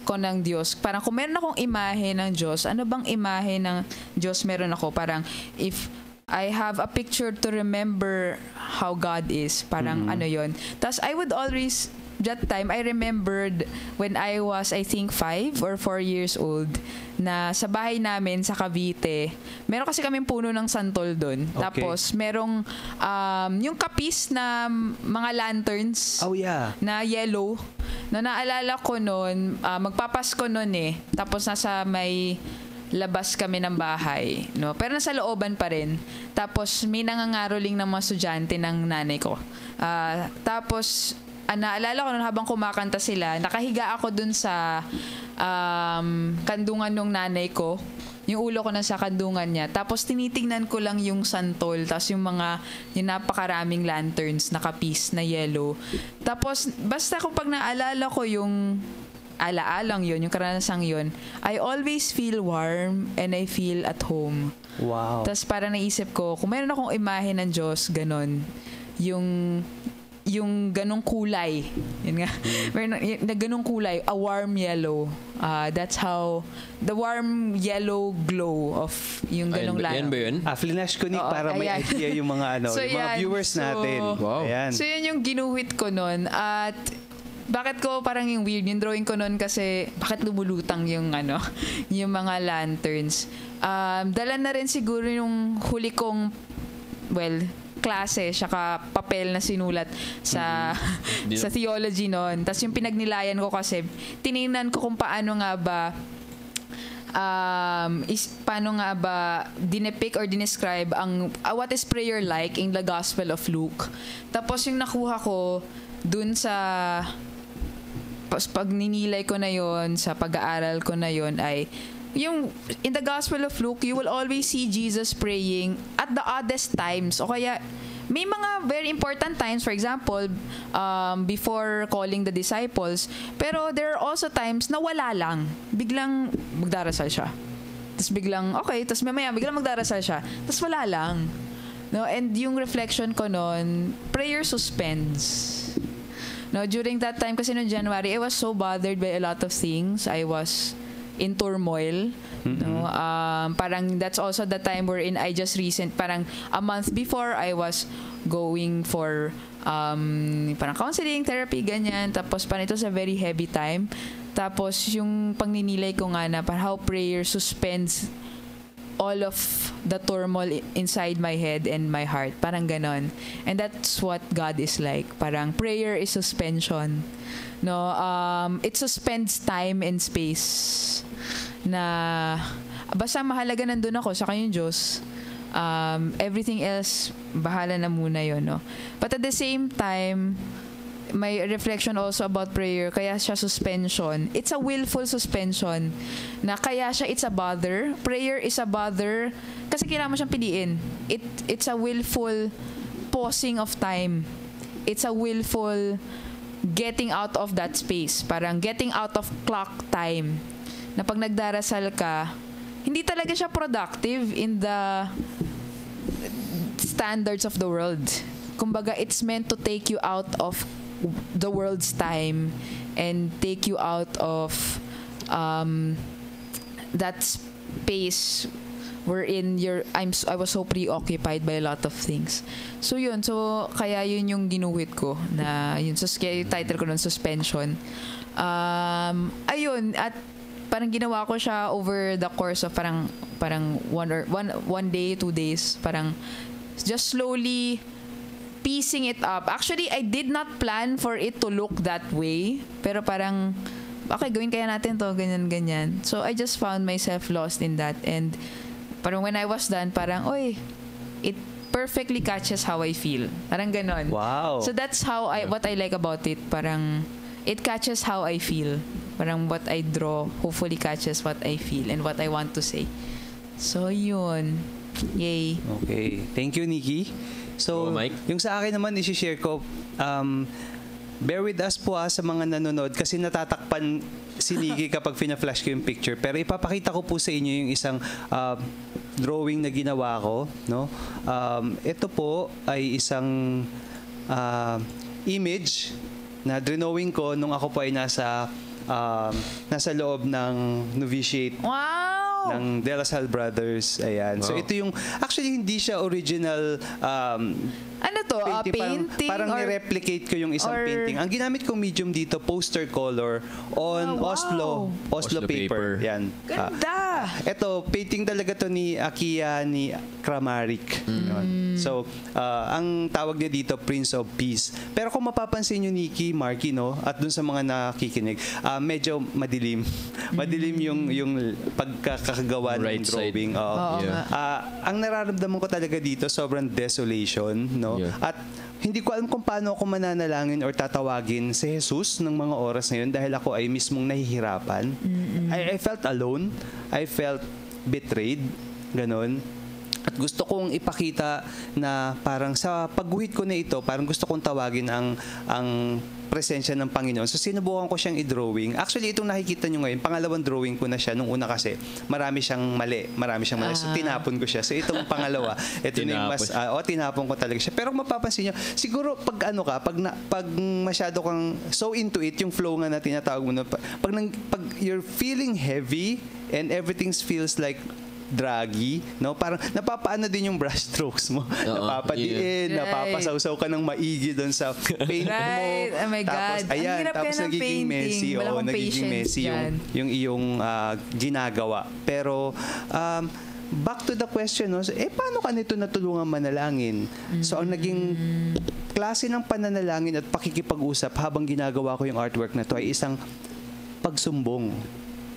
ko ng Diyos. Parang kung meron akong imahe ng Diyos, ano bang imahe ng Diyos meron ako? Parang if I have a picture to remember how God is, parang ano yun. Tapos I would always that time, I remembered when I was, I think, 5 or 4 years old, na sa bahay namin sa Cavite, meron kasi kaming puno ng santol doon. Okay. Tapos, merong yung kapis na mga lanterns na yellow. No, naalala ko noon, magpapasko noon eh. Tapos, nasa may labas kami ng bahay. No? Pero nasa looban pa rin. Tapos, may nangangaroling ng mga estudyante ng nanay ko. Tapos, naalala ko nun habang kumakanta sila, nakahiga ako dun sa kandungan ng nanay ko. Yung ulo ko nasa kandungan niya. Tapos tinitingnan ko lang yung santol, tapos yung napakaraming lanterns na kapis na yellow. Tapos basta kung pag naalala ko yung alaalang yun, yung karanasang yun, I always feel warm and I feel at home. Wow. Tapos parang naisip ko, kung meron akong imahe ng Diyos, ganon, yung ganong kulay. Yun nga. Na ganong kulay, a warm yellow. That's how, the warm yellow glow of yung ganong lano. Yan ba yun? Flash ko, Nick, para may idea yung mga, So, yung mga viewers natin. Wow. Ayan. So, yan yung ginuhit ko nun. At bakit ko parang yung weird, yung drawing ko nun kasi bakit lumulutang yung yung mga lanterns. Dala na rin siguro yung huli kong, klase, saka papel na sinulat sa sa theology noon. Tapos yung pinagnilayan ko kasi, tiningnan ko kung paano nga ba dinepict or dinescribe ang what is prayer like in the Gospel of Luke. Tapos yung nakuha ko dun sa pag ninilay ko na yon, sa pag-aaral ko na yon ay yung in the Gospel of Luke, you will always see Jesus praying at the oddest times. O kaya, may mga very important times, for example, before calling the disciples. Pero there are also times na wala lang. Biglang magdarasal siya. Tapos biglang, okay. Tapos mamaya, biglang magdarasal siya. Tapos wala lang. No? And yung reflection ko noon, prayer suspends. No, during that time, kasi noong January, I was so bothered by a lot of things. I was in turmoil. No? Parang that's also the time wherein I just parang a month before I was going for parang counseling, therapy, ganyan. Tapos parang ito sa very heavy time. Tapos yung pagninilay ko nga na parang how prayer suspends all of the turmoil inside my head and my heart. Parang ganon. And that's what God is like. Parang prayer is suspension. No, it suspends time and space. Na basta mahalaga nandun ako sa kanyang Diyos. Everything else, bahala na muna yun. No? But at the same time, may reflection also about prayer, kaya siya suspension. It's a willful suspension. Na kaya siya, it's a bother. Prayer is a bother kasi kailangan mo siyang piliin. It's a willful pausing of time. It's a willful getting out of that space. Parang getting out of clock time. Na pag nagdarasal ka, hindi talaga siya productive in the standards of the world. Kumbaga, it's meant to take you out of the world's time and take you out of that space wherein I was so preoccupied by a lot of things. So yun, kaya yun yung ginuhit ko na yun, kaya yung title ko nun, suspension. Ayun, at parang ginawa ko siya over the course of parang one day, 2 days, parang just slowly piecing it up. Actually, I did not plan for it to look that way. Pero parang, okay, gawin kaya natin to, ganyan. So, I just found myself lost in that. And parang when I was done, parang, oy, it perfectly catches how I feel. Parang ganon. Wow. So, that's how what I like about it. Parang, it catches how I feel. Parang what I draw, hopefully catches what I feel and what I want to say. So, yun. Yay. Okay. Thank you, Nikki. So, Mike? yung sa akin naman, isi-share ko, bear with us po sa mga nanonood kasi natatakpan si Nikki kapag fina-flash ko yung picture. Pero ipapakita ko po sa inyo yung isang drawing na ginawa ko. No? Ito po ay isang image na drawing ko nung ako po ay nasa loob ng novitiate. Wow! Ng De La Salle Brothers. Ayan. Wow. So ito yung, actually hindi siya original ano to? Painting? Parang ni-replicate ko yung isang painting. Ang ginamit kong medium dito, poster color on Oslo paper. Yan. Ganda! Ito, painting talaga to ni Akiya ni Kramaric. So, ang tawag niya dito, Prince of Peace. Pero kung mapapansin nyo, Nikki, Marky, no? At dun sa mga nakikinig, medyo madilim. Madilim yung pagkakagawa ng drawing. Ang nararamdaman ko talaga dito, sobrang desolation, no? Yeah. At hindi ko alam kung paano ako mananalangin or tatawagin si Jesus ng mga oras na yun dahil ako ay mismong nahihirapan. I felt alone. I felt betrayed. Ganon. At gusto kong ipakita na parang sa pagguhit ko na ito, parang gusto kong tawagin ang presensya ng Panginoon. So sinubukan ko siyang i-drawing. Actually, itong nakikita nyo ngayon, pangalawang drawing ko na siya. Nung una kasi, marami siyang mali. So tinapon ko siya. So itong pangalawa, ito na yung mas, tinapon ko talaga siya. Pero mapapansin nyo, siguro pag masyado kang so into it, yung flow nga na tinatawag mo, pag you're feeling heavy and everything feels like draggy, no? Parang napapaano din yung brush strokes mo. Napapadiin, napapasawsaw ka ng maigi doon sa paint mo. Oh my God. Tapos, ayan, tapos nagiging messy. Nagiging messy yung iyong ginagawa. Pero, back to the question, no? Paano ka nito natulungan manalangin? So, ang naging klase ng pananalangin at pakikipag-usap habang ginagawa ko yung artwork na to ay isang pagsumbong.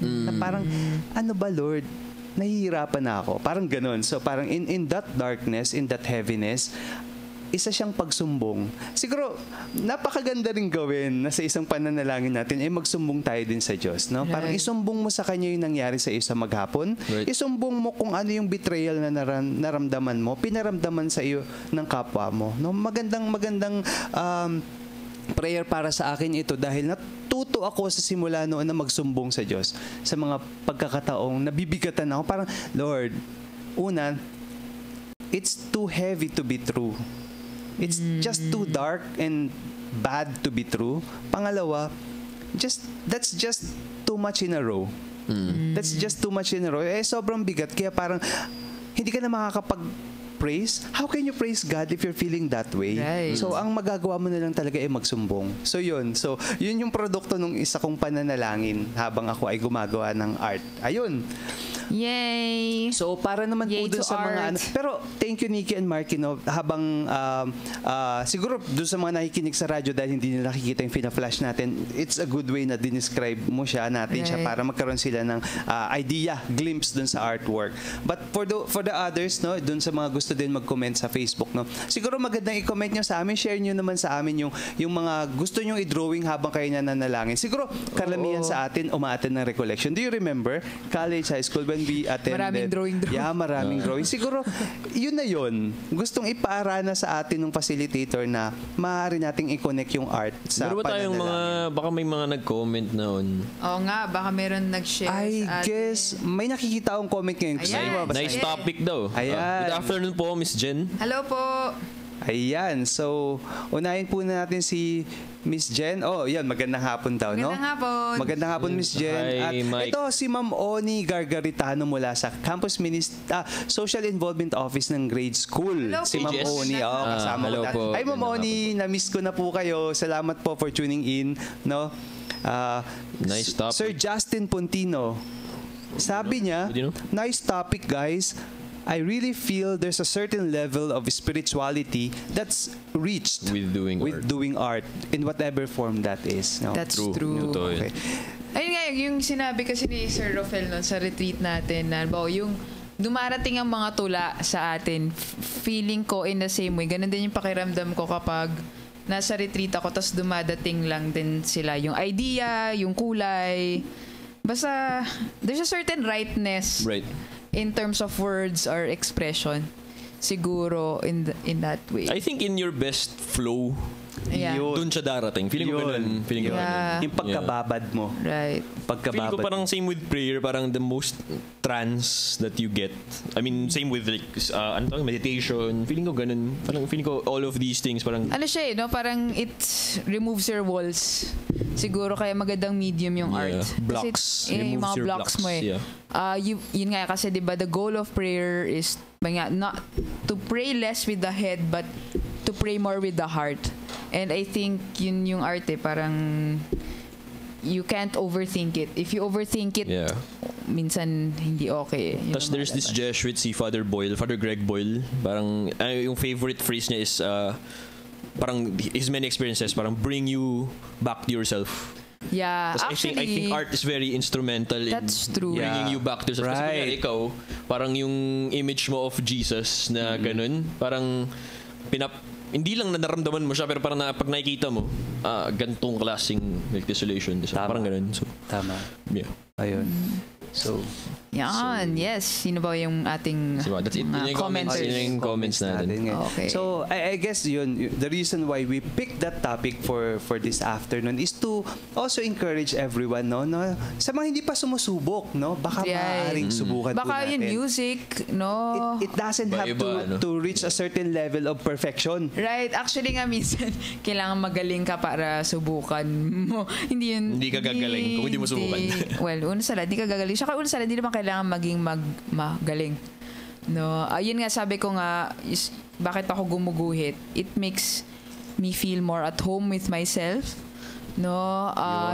Na parang, ano ba, Lord? Nahihirapan na ako. Parang ganun. So parang in that darkness, in that heaviness, isa siyang pagsumbong. Siguro, napakaganda rin gawin na sa isang pananalangin natin, magsumbong tayo din sa Diyos. No? Right. Parang isumbong mo sa Kanya yung nangyari sa iyo sa maghapon. Right. Isumbong mo kung ano yung betrayal na naramdaman mo, pinaramdaman sa iyo ng kapwa mo. No? Magandang prayer para sa akin ito dahil natuto ako sa simula noon na magsumbong sa Diyos sa mga pagkakataong nabibigatan ako. Parang, Lord, una, it's too heavy to be true. It's just too dark and bad to be true. Pangalawa, that's just too much in a row. That's just too much in a row. Sobrang bigat. Kaya parang, hindi ka na praise, how can you praise God if you're feeling that way? Right. So, ang magagawa mo na lang talaga ay magsumbong. So, yun. So, yun yung produkto nung isa kong pananalangin habang ako ay gumagawa ng art. Ayun. Yay! So, para naman Yay po dun to sa mga art. Pero, thank you, Nikki and Marky, no? Habang, siguro, dun sa mga nakikinig sa radyo dahil hindi nila nakikita yung fina-flash natin, it's a good way na dinescribe mo siya, natin siya, Right. para magkaroon sila ng idea, glimpse dun sa artwork. But for the others, no, dun sa mga gusto din mag-comment sa Facebook, no, siguro magandang i-comment nyo sa amin, share nyo naman sa amin yung mga gusto nyo i-drawing habang kayo nananalangin. Siguro, karamihan sa atin umaattend ng recollection. Do you remember? College, high school, when we attended. Maraming drawing. Yeah, maraming drawing. Siguro, yun na yun. Gustong ipaarana sa atin ng facilitator na maaari nating i-connect yung art sa Meron ba tayong pananalangin. baka may mga nag-comment na on. Oo nga, baka meron nag-share I sa atin. guess, may nakikita akong comment ngayon. Gusto Ayan. niyo mabasahin? Nice topic daw. Ayan. Good afternoon po, Miss Jen. Hello po! Ayan. So, unahin po natin si Miss Jen. Oh, yan. Magandang hapon daw, no? Magandang hapon. Magandang hapon, Miss Jen. Hi, At Mike. ito, si Ma'am Oni Gargaritano mula sa Social Involvement Office ng grade school. Hello Si po. Ma'am AGS. Oni. Oh, kasama hello ko na. po. Hi, Ma'am Magandang Oni. Na-miss ko na po kayo. Salamat po for tuning in. No? Nice topic. Sir Justin Pontino. Sabi niya, Pontino? nice topic, guys. I really feel there's a certain level of spirituality that's reached With doing art. art in whatever form that is. No? That's True. true. Totoo yun. Okay. Ayun nga, yung sinabi kasi ni Sir Rafael nun sa retreat natin na yung dumarating ang mga tula sa atin, feeling ko in the same way. Ganun din yung pakiramdam ko kapag nasa retreat ako tapos dumadating lang din sila. Yung idea, yung kulay. Basta, there's a certain rightness Right. in terms of words or expression. Siguro in that way. I think in your best flow, Yeah. Yun. doon siya darating. Feeling ko Yun. ganun. Feeling ko Yun. ganun. Yung pagkababad mo. Right. Feeling Pagkababad ko parang mo. same with prayer, parang the most trance that you get. I mean, same with like, ano tawag, meditation. Feeling ko ganun. Parang feeling ko all of these things, parang, Ano siya no? Parang it removes your walls. Siguro kaya magandang medium yung Yeah. art. Blocks. Kasi, yung Removes mga your blocks mo eh. Yeah. Yun nga kasi 'di ba the goal of prayer is not to pray less with the head but to pray more with the heart. And I think yun yung art eh, parang you can't overthink it. If you overthink it, yeah. minsan hindi okay. Yun Tapos yung there's this malalaman. Jesuit, si Father Greg Boyle. Parang, yung favorite phrase niya is, parang his many experiences, parang bring you back to yourself. Yeah, Tapos actually, I think art is very instrumental in That's true. bringing Yeah. you back to yourself. Kasi Right. kunyari ikaw, parang yung image mo of Jesus na ganun, parang hindi lang naramdaman mo siya, pero parang pag nakikita mo, gantong klaseng like desolation. So, Tama. parang ganun. So, Tama. yeah. Ayun. So, yan, yes. Sino ba yung ating So, that's it. mga Yun yung commenters? yun yung comments natin. ngayon. Okay. So, I guess the reason why we picked that topic for this afternoon is to also encourage everyone, no? Sa mga hindi pa sumusubok, no? Baka Right. maaaring subukan po Baka natin. yung music, no? It doesn't have Iba-iba, to reach a certain level of perfection. Right. Actually nga minsan, kailangan magaling ka para subukan mo. Hindi ka gagaling kung hindi mo subukan. Well, una sa lahat, hindi ka gagaling. Saka una sa lahat, hindi naman kailangan maging magaling. No, ayun nga sabi ko nga, bakit ako gumuguhit? It makes me feel more at home with myself. No,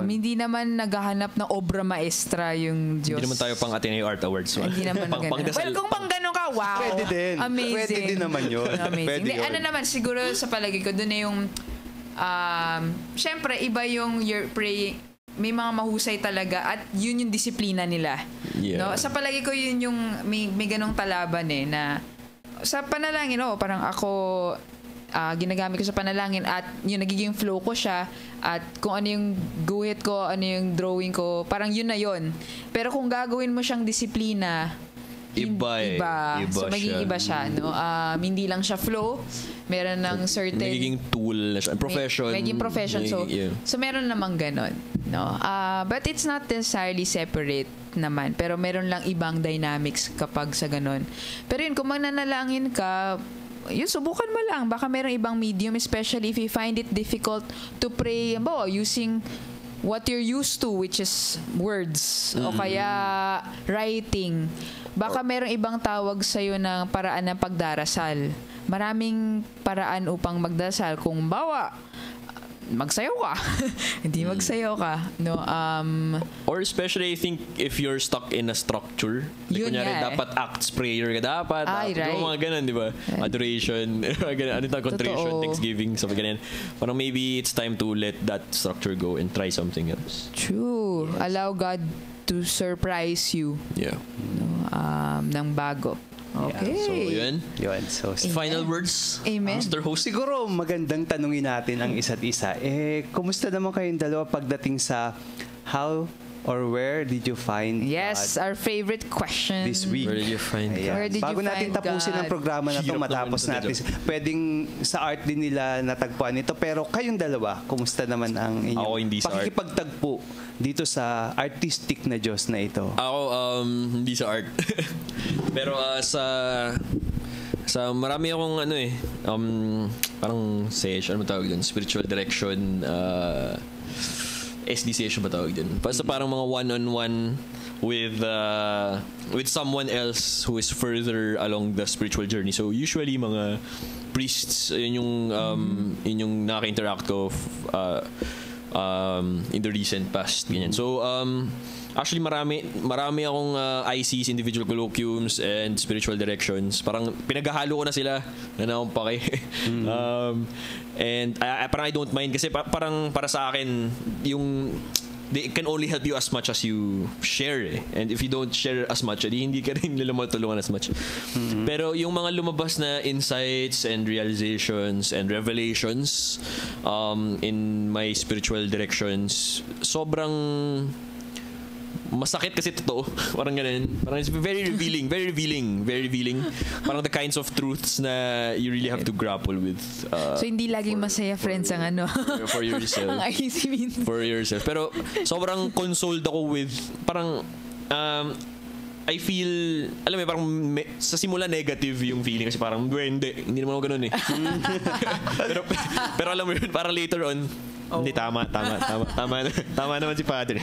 hindi naman naghahanap ng obra maestra yung Diyos. Hindi naman tayo pang Ateneo Art Awards. Hindi naman ganun. Pangdasal. Well, kung pang ganun ka, wow. Pwede din. Amazing. Pwede din naman yun. Amazing. Pwede Hindi, yun. ano naman, siguro sa palagi ko, doon na yung, syempre, iba yung your praying, may mga mahusay talaga at yun yung disiplina nila. Yeah. No? Sa palagi ko yun yung may ganong talaban eh na sa panalangin, parang ako ginagamit ko sa panalangin at yung nagiging flow ko siya at kung ano yung guhit ko, ano yung drawing ko, parang yun na yun. Pero kung gagawin mo siyang disiplina, Iba eh. Iba. So, Iba magiging siya. iba siya. No? Hindi lang siya flow. Meron ng certain... Nagiging tool na siya. Profession. Nagiging profession. So, Yeah. so meron namang ganon. No? But it's not necessarily separate naman. Pero meron lang ibang dynamics kapag sa ganon. Pero yun, kung mananalangin ka, yun, subukan mo lang. Baka merong ibang medium, especially if you find it difficult to pray using what you're used to, which is words o kaya writing. Baka merong ibang tawag sa'yo ng paraan ng pagdarasal. Maraming paraan upang magdasal. Kung bawa, magsayaw ka. Hindi magsayaw ka. No, or especially, I think, if you're stuck in a structure, like, Yun kunyari, nga dapat acts prayer ka dapat. Ay, right. Yung mga ganun, di ba? Adoration, ano ito, contrition, Totoo. thanksgiving, something ganyan. Parang maybe it's time to let that structure go and try something else. true. Allow God to surprise you. Yeah. No, ng bago. Okay. So, yun. Yun. So, Final words, Amen. Mr. Host. siguro magandang tanungin natin ang isa't isa. Kumusta naman kayong dalawa pagdating sa how or where did you find Yes, God our favorite question. this week? Where did you find Ayan. Where did Bago you natin find tapusin ang God? programa na ito, Hirap matapos naman ito, natin, pwedeng sa art din nila natagpuan ito. Pero kayong dalawa, kumusta naman ang Ako inyong hindi sa art. pakikipagtagpo dito sa artistic na Diyos na ito? Ako, hindi sa art. Pero sa marami akong parang session, ano tawag dun? Spiritual direction, SD session ba tawag dun? Basta parang mga one-on-one with someone else who is further along the spiritual journey. So usually mga priests, yun yung nakaka-interact ko in the recent past, ganyan. So actually marami akong ICs, individual colloquiums, and spiritual directions. Parang pinaghahalo ko na sila na akong pake. And parang I don't mind kasi parang para sa akin they can only help you as much as you share. And if you don't share as much, hindi ka rin nila matulungan as much. Pero yung mga lumabas na insights and realizations and revelations in my spiritual directions, sobrang masakit kasi totoo. Parang ganun. Parang it's very revealing. Parang the kinds of truths na you really have to grapple with. So, hindi laging masaya, friends, ang ano. For yourself. Ang IC means. For yourself. Pero sobrang consoled ako with parang I feel, alam mo, parang sa simula negative yung feeling kasi parang hindi naman ako ganun eh. pero alam mo yun, parang later on, hindi, tama naman si Father.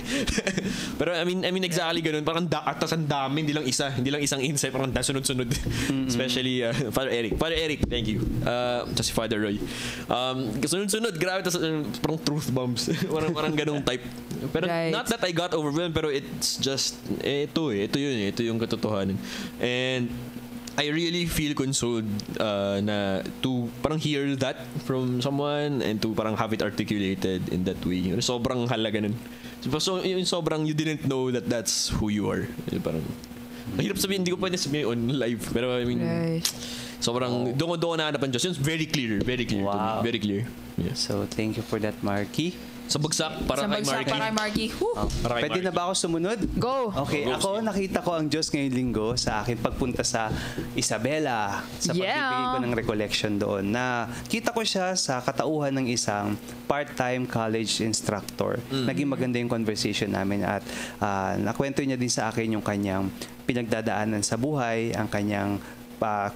Pero I mean exactly ganun, parang atas ang dami, hindi lang isang insight, parang sunod-sunod. Especially Father Eric, thank you. Tapos si Father Roy. Sunod-sunod, grabe, tapos parang truth bombs. parang ganung type. Pero right. Not that I got overwhelmed, pero it's just ito yun, ito yung katotohanan. And I really feel consoled na to parang hear that from someone and to parang have it articulated in that way. Sobrang halaga nun. So yung sobrang you didn't know that that's who you are. Parang mahirap sabihin, hindi ko pwede sabihin on live. Pero I mean, Right. sobrang doon na hanapan Diyos. Yun, very clear Wow. to me. Very clear. Yeah. So, thank you for that, Marky. Sa bagsak, para kay Marky. Para kay Marky. Para kay Pwede na Marky. ba ako sumunod? Go! Okay, Go, ako nakita ko ang Diyos ngayong linggo sa akin pagpunta sa Isabela sa pagbibigay ko ng recollection doon na kita ko siya sa katauhan ng isang part-time college instructor. Naging maganda yung conversation namin at nakwento niya din sa akin yung kanyang pinagdadaanan sa buhay, ang kanyang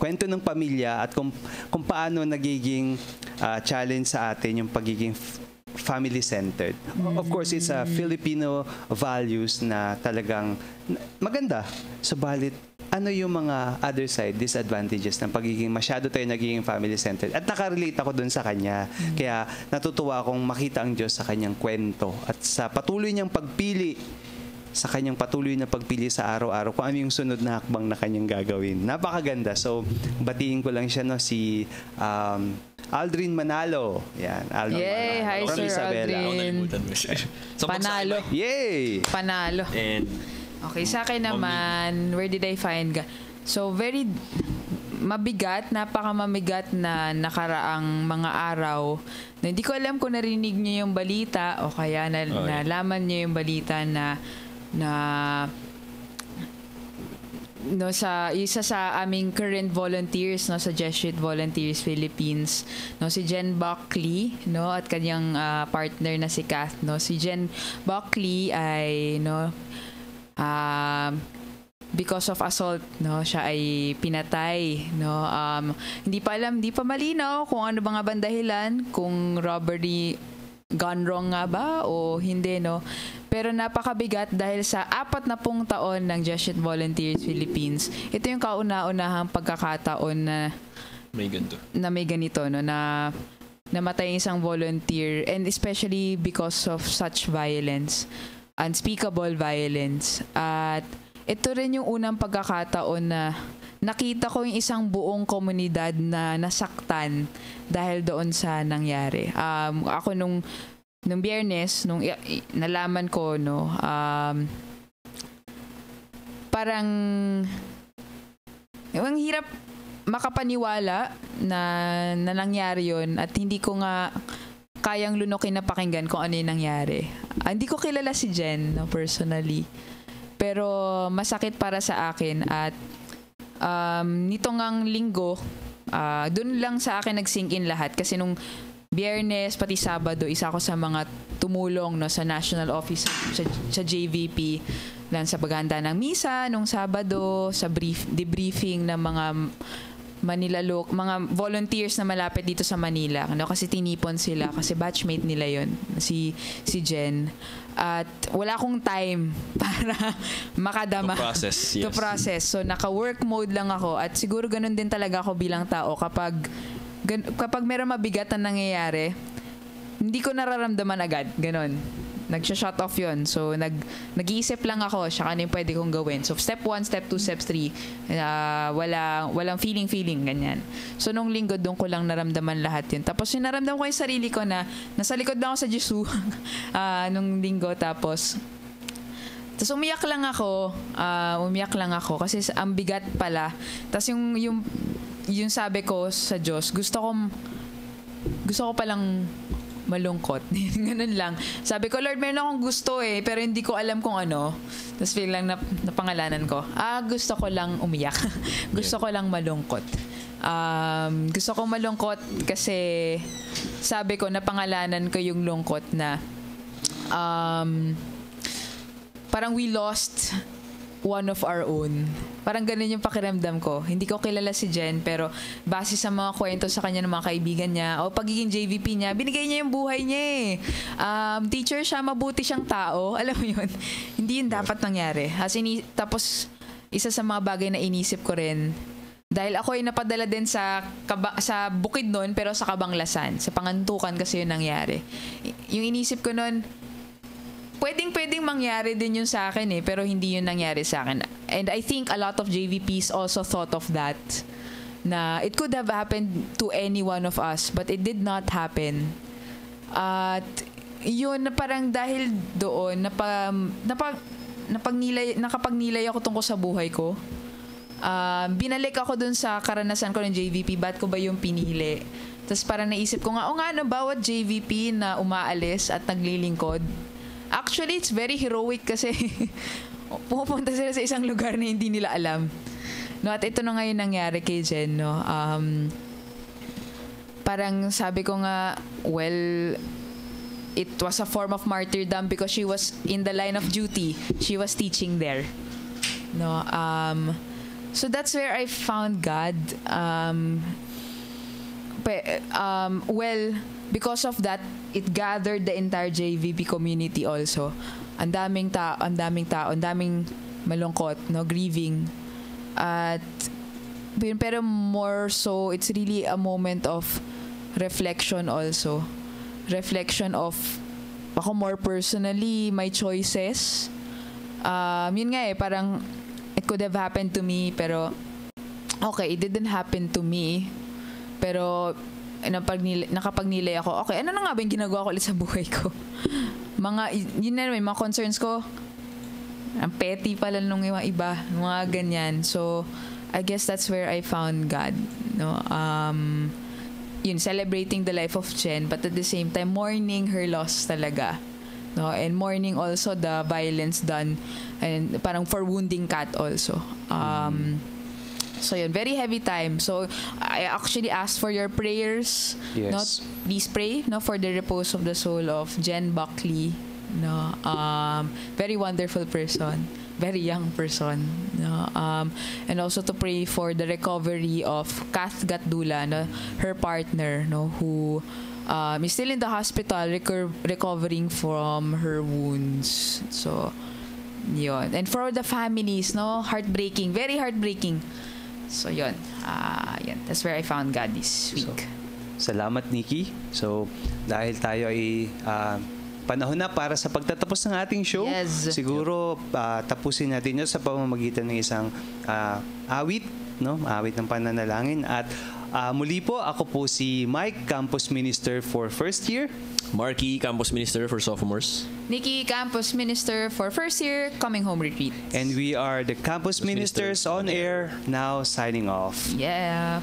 kwento ng pamilya at kung paano nagiging challenge sa atin yung pagiging family-centered. Of course, it's a Filipino values na talagang maganda. Subalit, ano yung mga other side, disadvantages ng pagiging masyado tayo nagiging family-centered? At nakarelate ako dun sa kanya. Kaya natutuwa akong makita ang Diyos sa kanyang kwento at sa patuloy niyang pagpili sa araw-araw kung ano yung sunod na hakbang na kanyang gagawin. Napakaganda. So, batiin ko lang siya, no, si Aldrin Manalo. Yan, Aldrin Yay! Manalo. Hi, From Sir Isabela. Aldrin. Sa Panalo. Yay! Panalo. And Okay, sa akin naman, where did I find God? So, very napakamamigat na nakaraang mga araw na hindi ko alam kung narinig niyo yung balita o kaya nalaman niyo yung balita na no, sa isa sa aming current volunteers, no, sa Jesuit Volunteers Philippines, no, si Jen Buckley, no, at kanyang partner na si Kath, no. Si Jen Buckley ay because of assault, no, siya ay pinatay, no. Hindi pa malinaw kung ano bang dahilan, kung robbery gone wrong nga ba o hindi, no? Pero napakabigat dahil sa 40 taon ng Just Shoot Volunteers Philippines. Ito yung kauna-unahang pagkakataon na may ganito, no, na namatay isang volunteer, and especially because of such violence, unspeakable violence. At ito rin yung unang pagkakataon na nakita ko yung isang buong komunidad na nasaktan dahil doon sa nangyari. Ako nung Biyernes, nung nalaman ko, no, parang ang hirap makapaniwala na nangyari yun, at hindi ko nga kayang lunukin na pakinggan kung ano yung nangyari. Hindi ko kilala si Jen, no, personally. Pero masakit para sa akin, at nito ngang linggo, dun lang sa akin nag-sink in lahat, kasi nung Biyernes pati Sabado, isa ako sa mga tumulong, no, sa national office sa JVP lang sa paghahanda ng misa nung Sabado, sa debriefing ng mga mga volunteers na malapit dito sa Manila, no, kasi tinipon sila kasi batchmate nila yon, si Jen. At wala akong time para makadama to process. So naka-work mode lang ako, at siguro ganun din talaga ako bilang tao kapag meron mabigat na nangyayari, hindi ko nararamdaman agad, ganun. Nagsha-shut off yun. So, nag-iisip lang ako siya ano yung pwede kong gawin. So, step 1, step 2, step 3, walang feeling, ganyan. So, nung linggo, doon ko lang naramdaman lahat yun. Tapos, yung naramdaman ko yung sarili ko na nasa likod lang ako sa Jesu nung linggo. Tapos, umiyak lang ako kasi ang bigat pala. Tapos, yung sabi ko sa Diyos, gusto ko palang malungkot. Ganun lang. Sabi ko, Lord, meron akong gusto pero hindi ko alam kung ano. Tapos biglang napangalanan ko. Gusto ko lang umiyak. Gusto ko lang malungkot. Gusto ko malungkot kasi sabi ko, napangalanan ko yung lungkot na parang we lost one of our own. Parang ganun yung pakiramdam ko. Hindi ko kilala si Jen, pero base sa mga kwento sa kanya ng mga kaibigan niya o pagiging JVP niya, binigay niya yung buhay niya teacher siya, mabuti siyang tao. Alam mo yun? Hindi yun dapat nangyari. Tapos, isa sa mga bagay na inisip ko rin, dahil ako ay napadala din sa bukid nun, pero sa Kabanglasan. Sa Pangantukan kasi yun nangyari. Yung inisip ko nun, pwedeng mangyari din yun sa akin pero hindi yun nangyari sa akin. And I think a lot of JVPs also thought of that, na it could have happened to any one of us, but it did not happen. At yun, parang dahil doon nakapagnilay ako tungkol sa buhay ko. Binalik ako dun sa karanasan ko ng JVP, ba't ko ba yung pinili? Tapos parang naisip ko nga, bawat JVP na umaalis at naglilingkod, actually, it's very heroic kasi pumupunta sila sa isang lugar na hindi nila alam. No, at ito na ngayon nangyari kay Jen, no. Parang sabi ko nga, well, it was a form of martyrdom because she was in the line of duty. She was teaching there. No, so that's where I found God. Well, because of that, it gathered the entire JVP community also. Ang daming tao, ang daming malungkot, no, grieving. At pero more so, it's really a moment of reflection also. Reflection of ako more personally, my choices. Yun nga parang it could have happened to me, pero okay, it didn't happen to me. Pero nakapagnilay ako, okay, ano na nga ba yung ginagawa ko ulit sa buhay ko? Yun na naman, mga concerns ko, ang petty pala nung iba, mga ganyan. So, I guess that's where I found God. No? Yun, celebrating the life of Jen, but at the same time, mourning her loss talaga. No? And mourning also the violence done, and parang for wounding Kat also. So yun, very heavy time. So I actually asked for your prayers. Yes. Please pray for the repose of the soul of Jen Buckley. No, very wonderful person, very young person. No, and also to pray for the recovery of Kath Gatdula, her partner, who is still in the hospital recovering from her wounds. So, yun. And for the families, no, heartbreaking, very heartbreaking. So, yun. Yun. That's where I found God this week. Salamat, Nikki. So, dahil tayo ay panahon na para sa pagtatapos ng ating show. Yes. Siguro, tapusin natin yun sa pamamagitan ng isang awit, no? Awit ng pananalangin. At muli po, ako po si Mike, Campus Minister for first year. Marky, Campus Minister for sophomores. Nikki, Campus Minister for first year, coming home retreat. And we are the Campus Ministers on air, now signing off. Yeah.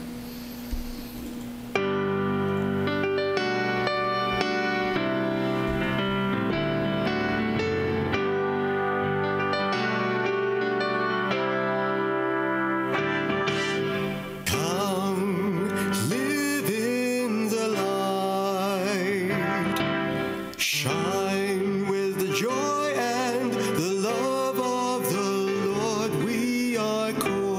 Come, live in the light. Shine with the joy and the love of the Lord. We are called.